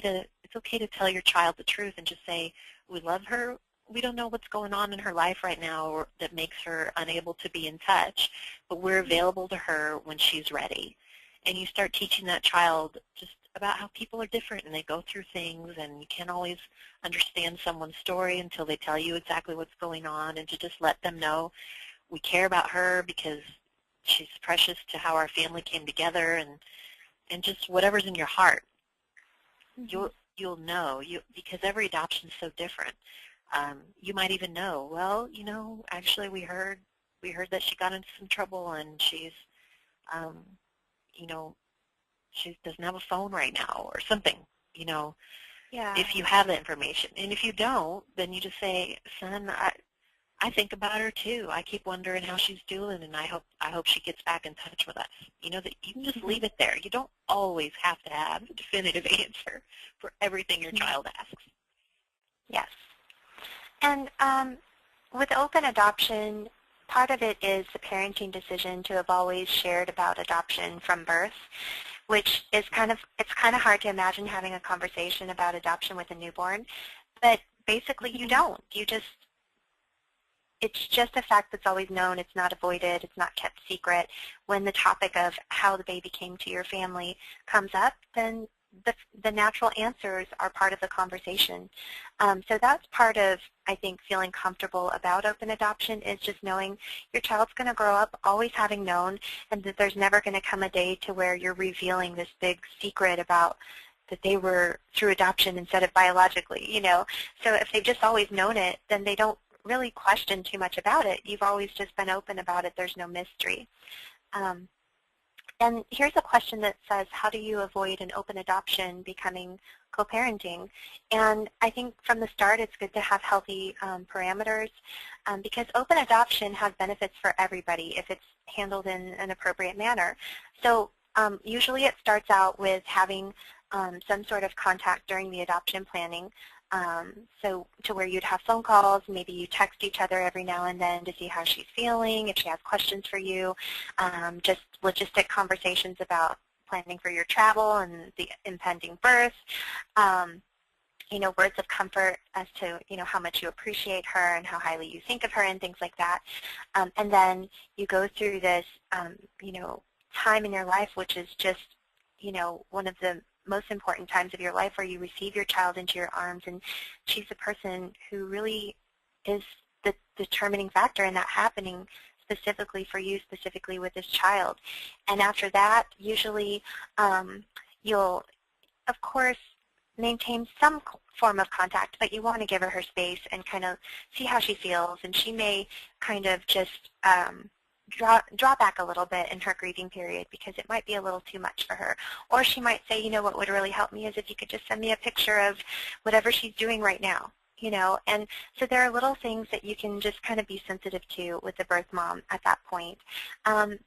to tell your child the truth and just say, we love her. We don't know what's going on in her life right now or that makes her unable to be in touch, but we're available to her when she's ready. And you start teaching that child just about how people are different and they go through things, and you can't always understand someone's story until they tell you exactly what's going on, and to just let them know we care about her because she's precious to how our family came together, and just whatever's in your heart. You'll know, because every adoption is so different. You might even know, well, actually we heard that she got into some trouble and she's, she doesn't have a phone right now or something, if you have the information. And if you don't, then you just say, son, I think about her too. I keep wondering how she's doing, and I hope she gets back in touch with us. That you can just leave it there. You don't always have to have a definitive answer for everything your child asks. Yes. And with open adoption, part of it is the parenting decision to have always shared about adoption from birth, which is it's kind of hard to imagine having a conversation about adoption with a newborn, but basically you don't. It's just a fact that's always known. It's not avoided. It's not kept secret. When the topic of how the baby came to your family comes up, then the natural answers are part of the conversation. So that's part of, I think, feeling comfortable about open adoption, is just knowing your child's going to grow up always having known, and that there's never going to come a day to where you're revealing this big secret about that they were through adoption instead of biologically, So if they've just always known it, then they don't really question too much about it. You've always just been open about it. There's no mystery. And here's a question that says, how do you avoid an open adoption becoming co-parenting? And I think from the start it's good to have healthy parameters, because open adoption has benefits for everybody if it's handled in an appropriate manner. So usually it starts out with having some sort of contact during the adoption planning. So to where you'd have phone calls, maybe you text each other every now and then to see how she's feeling, if she has questions for you, just logistic conversations about planning for your travel and the impending birth, words of comfort as to, how much you appreciate her and how highly you think of her and things like that. And then you go through this, time in your life, which is just, one of the most important times of your life, where you receive your child into your arms, and she's the person who really is the determining factor in that happening specifically for you, specifically with this child. And after that, usually you'll, of course, maintain some form of contact, but you want to give her space and kind of see how she feels, and she may kind of just draw back a little bit in her grieving period because it might be a little too much for her. Or she might say, what would really help me is if you could just send me a picture of whatever she's doing right now. And so there are little things that you can just kind of be sensitive to with the birth mom at that point. And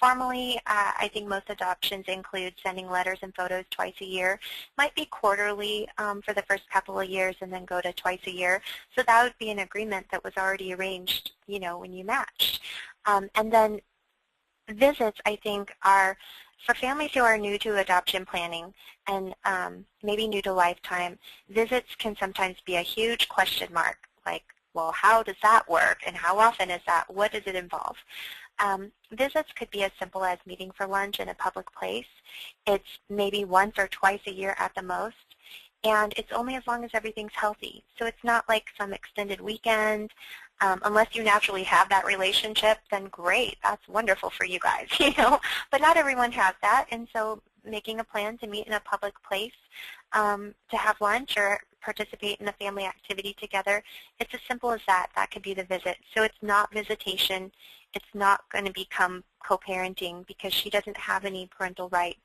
formally, I think most adoptions include sending letters and photos twice a year. Might be quarterly for the first couple of years and then go to twice a year. So that would be an agreement that was already arranged, when you matched. And then visits, I think, are for families who are new to adoption planning and maybe new to Lifetime. Visits can sometimes be a huge question mark, like, well, how does that work and how often is that? What does it involve? Visits could be as simple as meeting for lunch in a public place. It's maybe once or twice a year at the most, and it's only as long as everything's healthy. So it's not like some extended weekend. Unless you naturally have that relationship, then great, that's wonderful for you guys, But not everyone has that, and so making a plan to meet in a public place, to have lunch or participate in a family activity together, it's as simple as that. That could be the visit. So it's not visitation. It's not going to become co-parenting because she doesn't have any parental rights.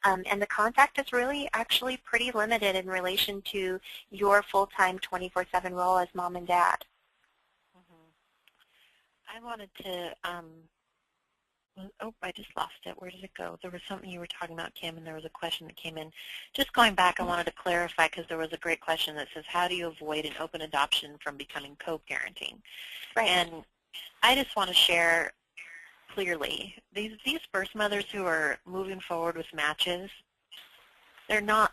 And the contact is really actually pretty limited in relation to your full-time 24/7 role as mom and dad. I wanted to, I just lost it. Where did it go? There was something you were talking about, Kim, and there was a question that came in. Just going back, I wanted to clarify because there was a great question that says, how do you avoid an open adoption from becoming co-parenting? Right. And I just want to share clearly, these birth mothers who are moving forward with matches, they're not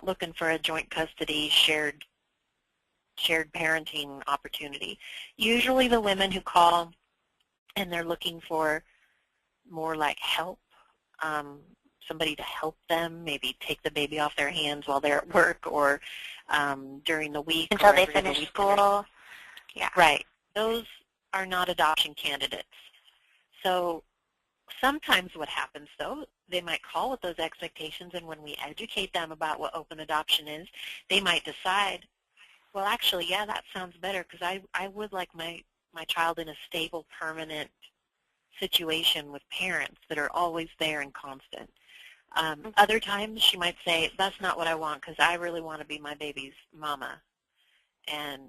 looking for a joint custody, shared parenting opportunity. Usually the women who call and they're looking for more like help, somebody to help them, maybe take the baby off their hands while they're at work or during the week. Until they finish school. Yeah. Right. Those are not adoption candidates. So sometimes what happens, though, they might call with those expectations, and when we educate them about what open adoption is, they might decide, well, actually, yeah, that sounds better because I would like my child in a stable, permanent situation with parents that are always there and constant. Other times she might say, that's not what I want because I really want to be my baby's mama. And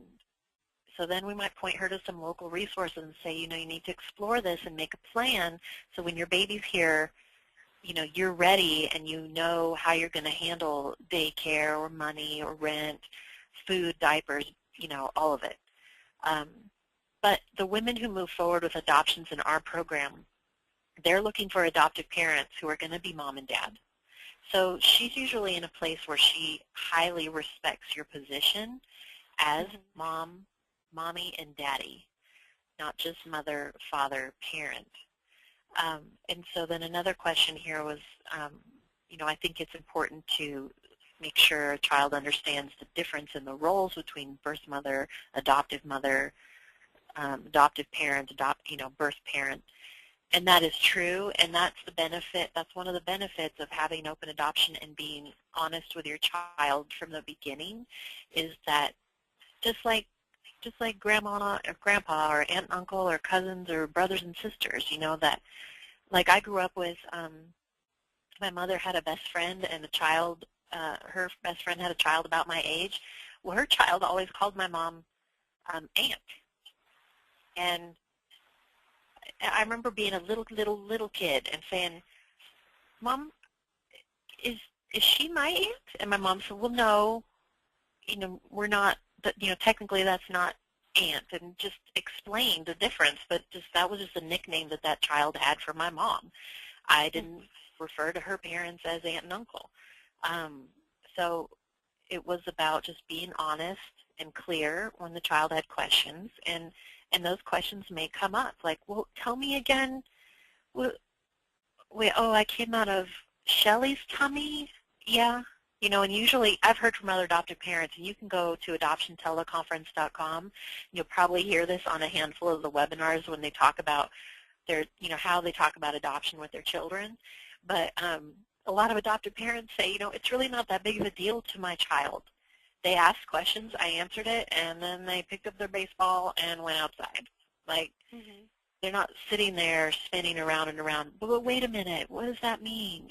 so then we might point her to some local resources and say, you need to explore this and make a plan so when your baby's here, you're ready and you know how you're going to handle daycare or money or rent, food, diapers, all of it. But the women who move forward with adoptions in our program, they're looking for adoptive parents who are going to be mom and dad. So she's usually in a place where she highly respects your position as mommy and daddy, not just mother, father, parent. And so then another question here was, I think it's important to make sure a child understands the difference in the roles between birth mother, adoptive parent, birth parent. And that is true, and that's the benefit. That's one of the benefits of having open adoption and being honest with your child from the beginning, is that just like grandma or grandpa or aunt and uncle or cousins or brothers and sisters, that like I grew up with, my mother had a best friend and a child, her best friend had a child about my age. Well, her child always called my mom aunt. And I remember being a little kid and saying, Mom, is she my aunt? And my mom said, well, no, we're not, technically that's not aunt, and just explained the difference, but that was just a nickname that child had for my mom. I didn't refer to her parents as aunt and uncle. So it was about just being honest and clear when the child had questions, and those questions may come up, like, well, tell me again, I came out of Shelly's tummy? Yeah. And usually I've heard from other adoptive parents, and you can go to adoptionteleconference.com. You'll probably hear this on a handful of the webinars when they talk about their, how they talk about adoption with their children. But a lot of adoptive parents say, it's really not that big of a deal to my child. They asked questions, I answered it, and then they picked up their baseball and went outside. Like, they're not sitting there spinning around and around, but wait a minute, what does that mean?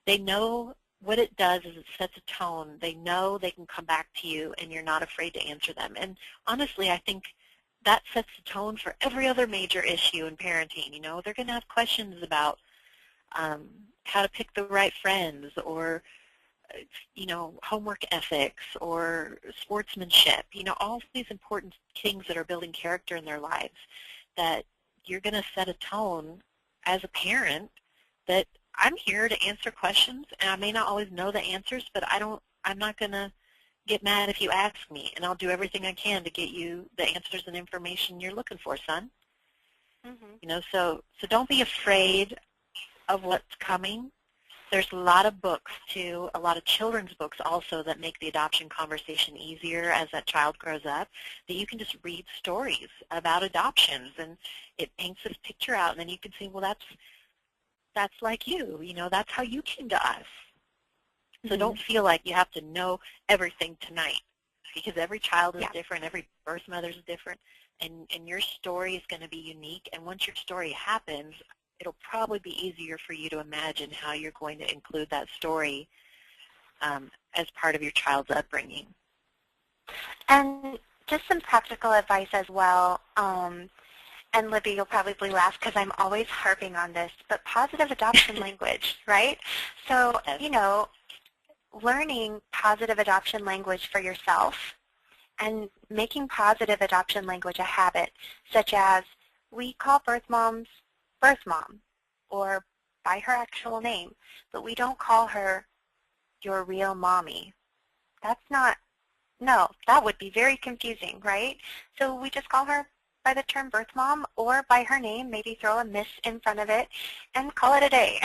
They know what it does is it sets a tone. They know they can come back to you, and you're not afraid to answer them. And honestly, I think that sets the tone for every other major issue in parenting. You know, they're going to have questions about how to pick the right friends, or you know, homework ethics, or sportsmanship. You know, all of these important things that are building character in their lives. That you're going to set a tone as a parent that I'm here to answer questions, and I may not always know the answers, but I'm not going to get mad if you ask me, and I'll do everything I can to get you the answers and information you're looking for, son. Mm-hmm. You know, so don't be afraid of what's coming. There's a lot of books, too, a lot of children's books also that make the adoption conversation easier as that child grows up, that you can just read stories about adoptions, and it paints this picture out, and then you can see, well, that's like you know, that's how you came to us. So don't feel like you have to know everything tonight, because every child is different, every birth mother is different, and your story is going to be unique. And once your story happens, it'll probably be easier for you to imagine how you're going to include that story as part of your child's upbringing. And just some practical advice as well. And Libby, you'll probably laugh because I'm always harping on this, but positive adoption language, right? So, you know, learning positive adoption language for yourself and making positive adoption language a habit, such as we call birth moms birth mom or by her actual name, but we don't call her your real mommy. That's not, no, that would be very confusing, right? So we just call her by the term birth mom or by her name, maybe throw a miss in front of it and call it a day.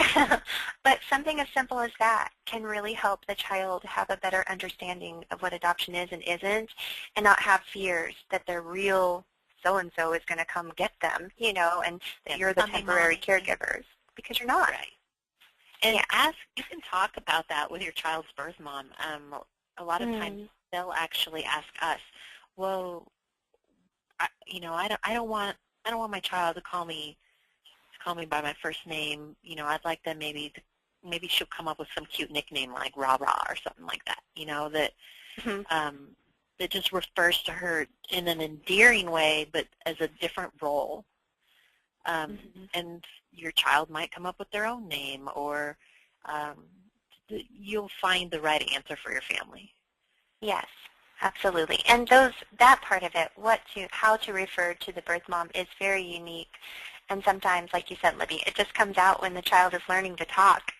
But something as simple as that can really help the child have a better understanding of what adoption is and isn't, and not have fears that their real so-and-so is going to come get them, you know, and that you're the temporary caregivers, because you're not. Right. And you can talk about that with your child's birth mom. A lot of times they'll actually ask us, well, you know, I don't want my child to call me by my first name. You know, I'd like them maybe she'll come up with some cute nickname like Rah Rah or something like that. You know, that that just refers to her in an endearing way, but as a different role. And your child might come up with their own name, or you'll find the right answer for your family. Yes. Absolutely. And that part of it, how to refer to the birth mom, is very unique. And sometimes, like you said, Libby, it just comes out when the child is learning to talk.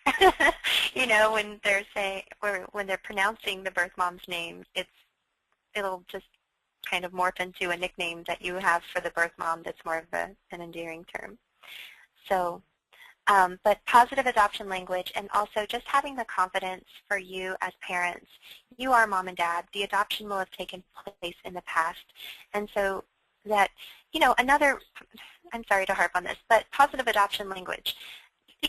You know, when they're saying, or when they're pronouncing the birth mom's name, it'll just kind of morph into a nickname that you have for the birth mom that's more of an endearing term. So, but positive adoption language, and also just having the confidence for you as parents. You are mom and dad. The adoption will have taken place in the past. And so that, you know, I'm sorry to harp on this, but positive adoption language.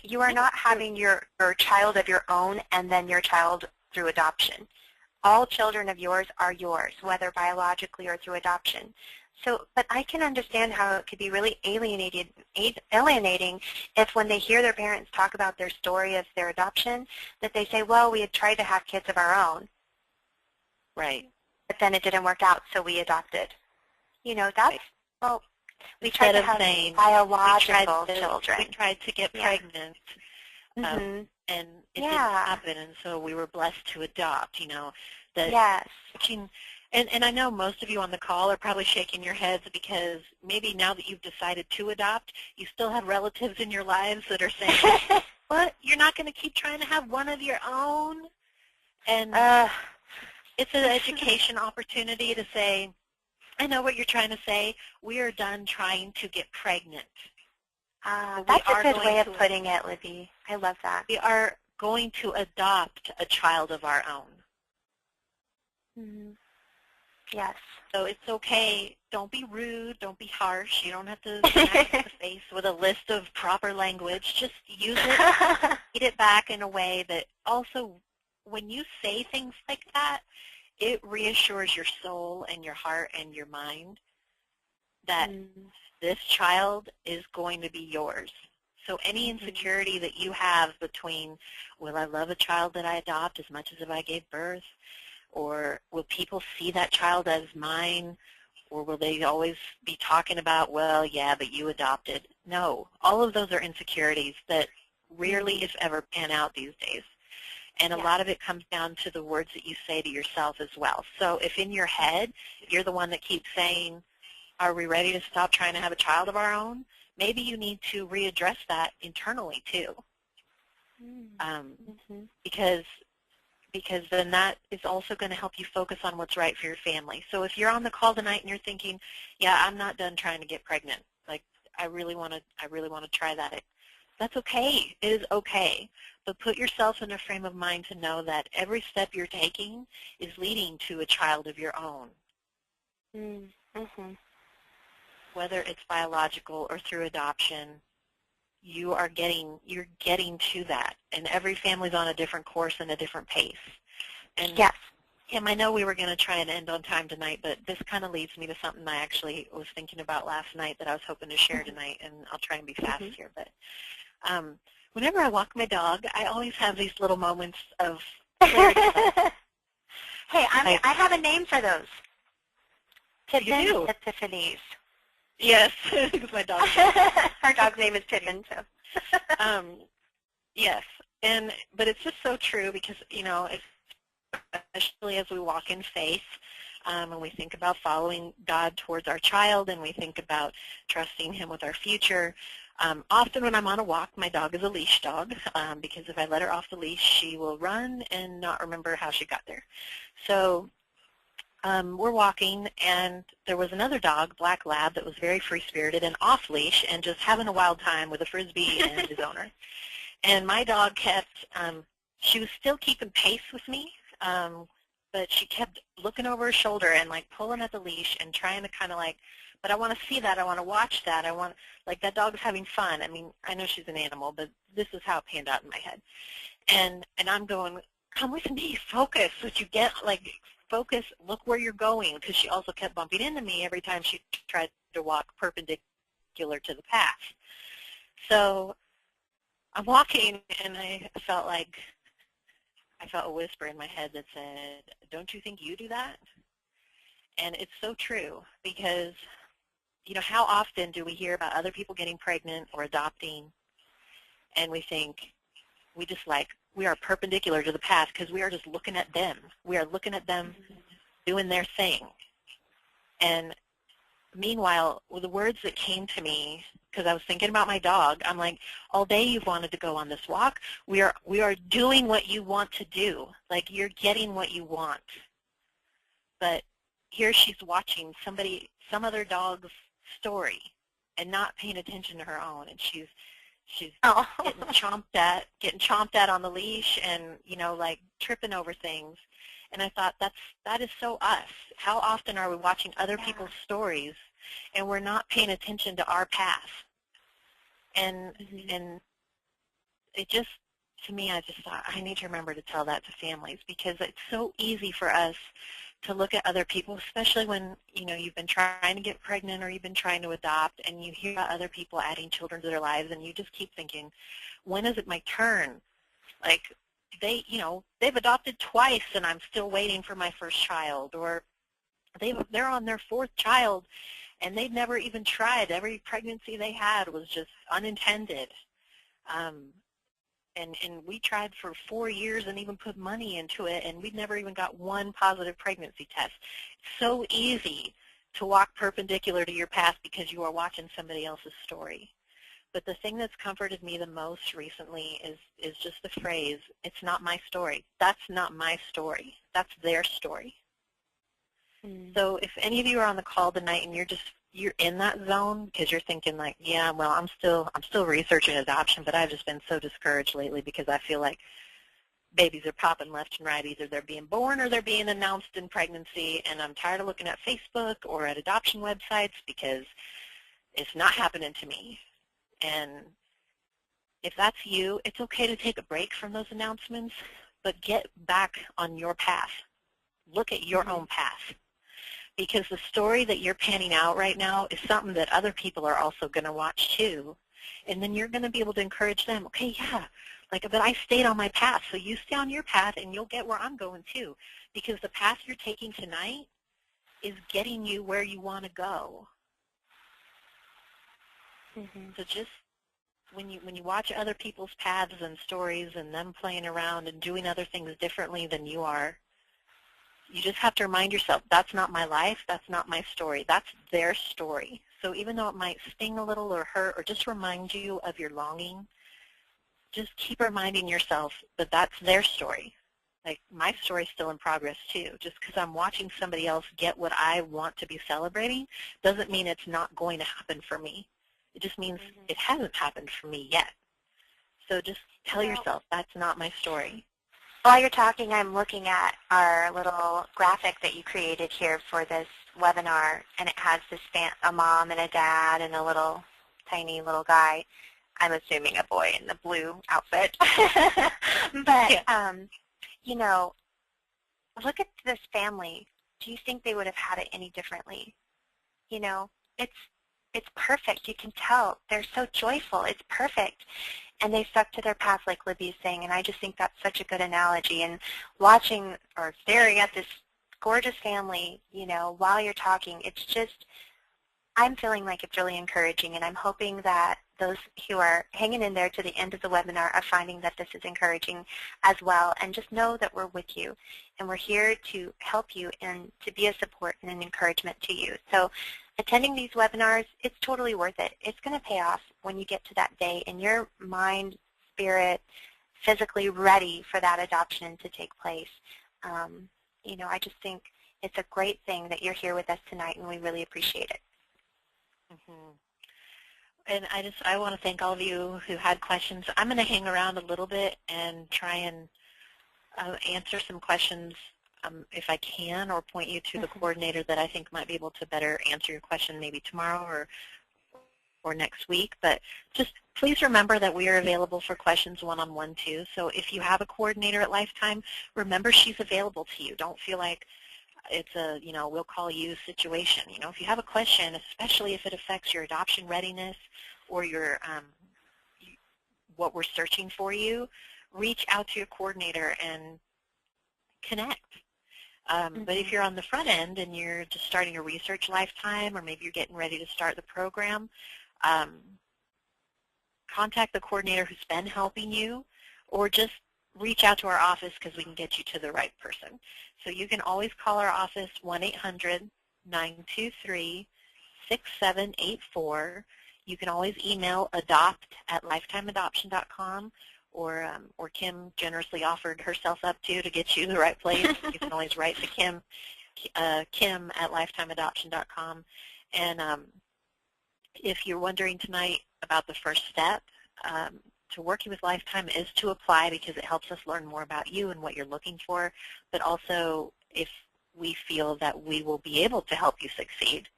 You are not having your child of your own and then your child through adoption. All children of yours are yours, whether biologically or through adoption. So, but I can understand how it could be really alienating if when they hear their parents talk about their story of their adoption, that they say, well, we had tried to have kids of our own. Right. But then it didn't work out, so we adopted. You know, that's, well, we tried to have biological children. We tried to get pregnant, and it didn't happen, and so we were blessed to adopt, you know. And I know most of you on the call are probably shaking your heads because maybe now that you've decided to adopt, you still have relatives in your lives that are saying, what, you're not going to keep trying to have one of your own? And it's an education opportunity to say, I know what you're trying to say. We are done trying to get pregnant. That's a good way of putting it, Libby. I love that. We are going to adopt a child of our own. Yes. So it's okay. Don't be rude. Don't be harsh. You don't have to smack in the face with a list of proper language. Just use it, feed it back in a way that also, when you say things like that, it reassures your soul and your heart and your mind that this child is going to be yours. So any insecurity that you have between, will I love a child that I adopt as much as if I gave birth? Or will people see that child as mine? Or will they always be talking about, well, yeah, but you adopted? No, all of those are insecurities that rarely, if ever, pan out these days. And a lot of it comes down to the words that you say to yourself as well. So if in your head you're the one that keeps saying, are we ready to stop trying to have a child of our own? Maybe you need to readdress that internally too. Because then that is also going to help you focus on what's right for your family. So if you're on the call tonight and you're thinking, yeah, I'm not done trying to get pregnant. Like, I really want to try that. That's okay. It is okay. But put yourself in a frame of mind to know that every step you're taking is leading to a child of your own. Whether it's biological or through adoption, you're getting to that. And every family's on a different course and a different pace. And yes. Kim, I know we were going to try and end on time tonight, but this kind of leads me to something I actually was thinking about last night that I was hoping to share tonight, and I'll try and be fast here. But whenever I walk my dog, I always have these little moments of clarity. Hey, I have a name for those. Pippin Epiphanies. Yes, because my dog. Our dog's name is Pippin. So. Yes, but it's just so true because, you know, especially as we walk in faith, and we think about following God towards our child, and we think about trusting Him with our future. Often when I'm on a walk, my dog is a leash dog, because if I let her off the leash, she will run and not remember how she got there. So we're walking, and there was another dog, Black Lab, that was very free-spirited and off-leash and just having a wild time with a Frisbee and his owner. And my dog kept, she was still keeping pace with me, but she kept looking over her shoulder and, like, pulling at the leash and trying to kind of, like, but I want to see that. I want to watch that. I want, like, that dog's having fun. I mean, I know she's an animal, but this is how it panned out in my head. And I'm going, come with me, focus. So you get, like, focus, look where you're going, because she also kept bumping into me every time she tried to walk perpendicular to the path. So I'm walking, and I felt a whisper in my head that said, don't you think you do that? And it's so true, because, you know, how often do we hear about other people getting pregnant or adopting, and we think, we are perpendicular to the path because we are just looking at them. We are looking at them doing their thing. And meanwhile, with the words that came to me, because I was thinking about my dog, I'm like, all day you've wanted to go on this walk. We are doing what you want to do. Like, you're getting what you want. But here she's watching some other dog's story and not paying attention to her own, and she's getting chomped at on the leash, and, you know, like, tripping over things. And I thought, that is so us. How often are we watching other people's stories and we're not paying attention to our path? And it just, to me, I just thought, I need to remember to tell that to families, because it's so easy for us to look at other people, especially when, you know, you've been trying to get pregnant or you've been trying to adopt, and you hear about other people adding children to their lives, and you just keep thinking, when is it my turn? Like, they've adopted twice, and I'm still waiting for my first child, or they're on their fourth child, and they've never even tried. Every pregnancy they had was just unintended. And we tried for 4 years and even put money into it, and we never even got one positive pregnancy test. It's so easy to walk perpendicular to your path because you are watching somebody else's story. But the thing that's comforted me the most recently is just the phrase, it's not my story. That's not my story. That's their story. So if any of you are on the call tonight and you're in that zone because you're thinking, like, yeah, well, I'm still researching adoption, but I've just been so discouraged lately because I feel like babies are popping left and right. Either they're being born or they're being announced in pregnancy, and I'm tired of looking at Facebook or at adoption websites because it's not happening to me. And if that's you, it's okay to take a break from those announcements, but get back on your path. Look at your own path. Because the story that you're panning out right now is something that other people are also going to watch too. And then you're going to be able to encourage them, okay, yeah, like, but I stayed on my path, so you stay on your path and you'll get where I'm going too. Because the path you're taking tonight is getting you where you want to go. So just when you watch other people's paths and stories and them playing around and doing other things differently than you are, you just have to remind yourself, that's not my life, that's not my story, that's their story. So even though it might sting a little or hurt or just remind you of your longing, just keep reminding yourself that that's their story. Like, my story's still in progress too. Just because I'm watching somebody else get what I want to be celebrating doesn't mean it's not going to happen for me. It just means it hasn't happened for me yet. So just tell yourself, that's not my story. While you're talking, I'm looking at our little graphic that you created here for this webinar, and it has this a mom and a dad and a little tiny little guy. I'm assuming a boy in the blue outfit. But, yeah. You know, look at this family. Do you think they would have had it any differently? You know, it's perfect. You can tell. They're so joyful. It's perfect. And they stuck to their path, like Libby's saying, and I just think that's such a good analogy. And watching or staring at this gorgeous family, you know, while you're talking, it's just, I'm feeling like it's really encouraging, and I'm hoping that those who are hanging in there to the end of the webinar are finding that this is encouraging as well. And just know that we're with you, and we're here to help you and to be a support and an encouragement to you. So attending these webinars, it's totally worth it. It's going to pay off when you get to that day and your mind, spirit, physically ready for that adoption to take place. You know, I just think it's a great thing that you're here with us tonight, and we really appreciate it. And I want to thank all of you who had questions. I'm going to hang around a little bit and try and answer some questions if I can, or point you to the coordinator that I think might be able to better answer your question maybe tomorrow or next week. But just please remember that we are available for questions one-on-one too. So if you have a coordinator at Lifetime, remember she's available to you. Don't feel like it's a, you know, we'll call you situation. You know, if you have a question, especially if it affects your adoption readiness or your what we're searching for you, reach out to your coordinator and connect. But if you're on the front end and you're just starting to research Lifetime, or maybe you're getting ready to start the program, contact the coordinator who's been helping you, or just reach out to our office because we can get you to the right person. So you can always call our office, 1-800-923-6784. You can always email adopt@lifetimeadoption.com, or Kim generously offered herself up to get you to the right place. You can always write to Kim at lifetimeadoption.com. And if you're wondering tonight about the first step to working with Lifetime is to apply, because it helps us learn more about you and what you're looking for, but also if we feel that we will be able to help you succeed.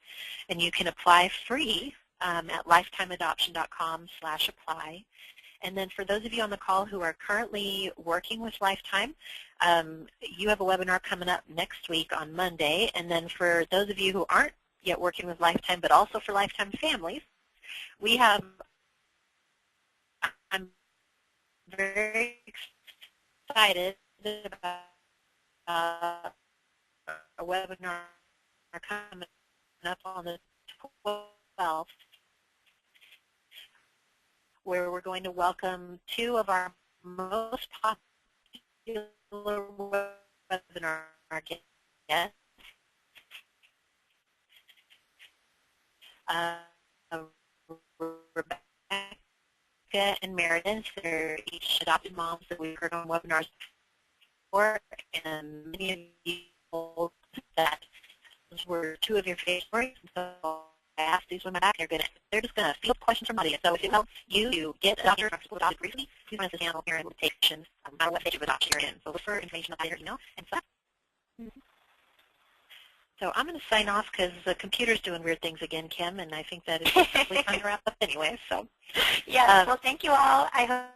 And you can apply free at lifetimeadoption.com/apply. And then for those of you on the call who are currently working with Lifetime, you have a webinar coming up next week on Monday. And then for those of you who aren't yet working with Lifetime, but also for Lifetime families, we have, I'm very excited about a webinar coming up on the 12th, where we're going to welcome two of our most popular webinar guests, Rebecca and Meredith. They're each adopted moms that we've heard on webinars before, and many of you told that those were two of your favorite stories. So I asked these women back. They're just going to field questions from the audience. So if it helps you to get adopted or people adopted briefly, please want us to handle parent limitations, no matter what stage of adoption you're in. So look for information about your email and stuff. So I'm going to sign off because the computer's doing weird things again, Kim, and I think that it's probably time to wrap up anyway. So yes, well, thank you all. I hope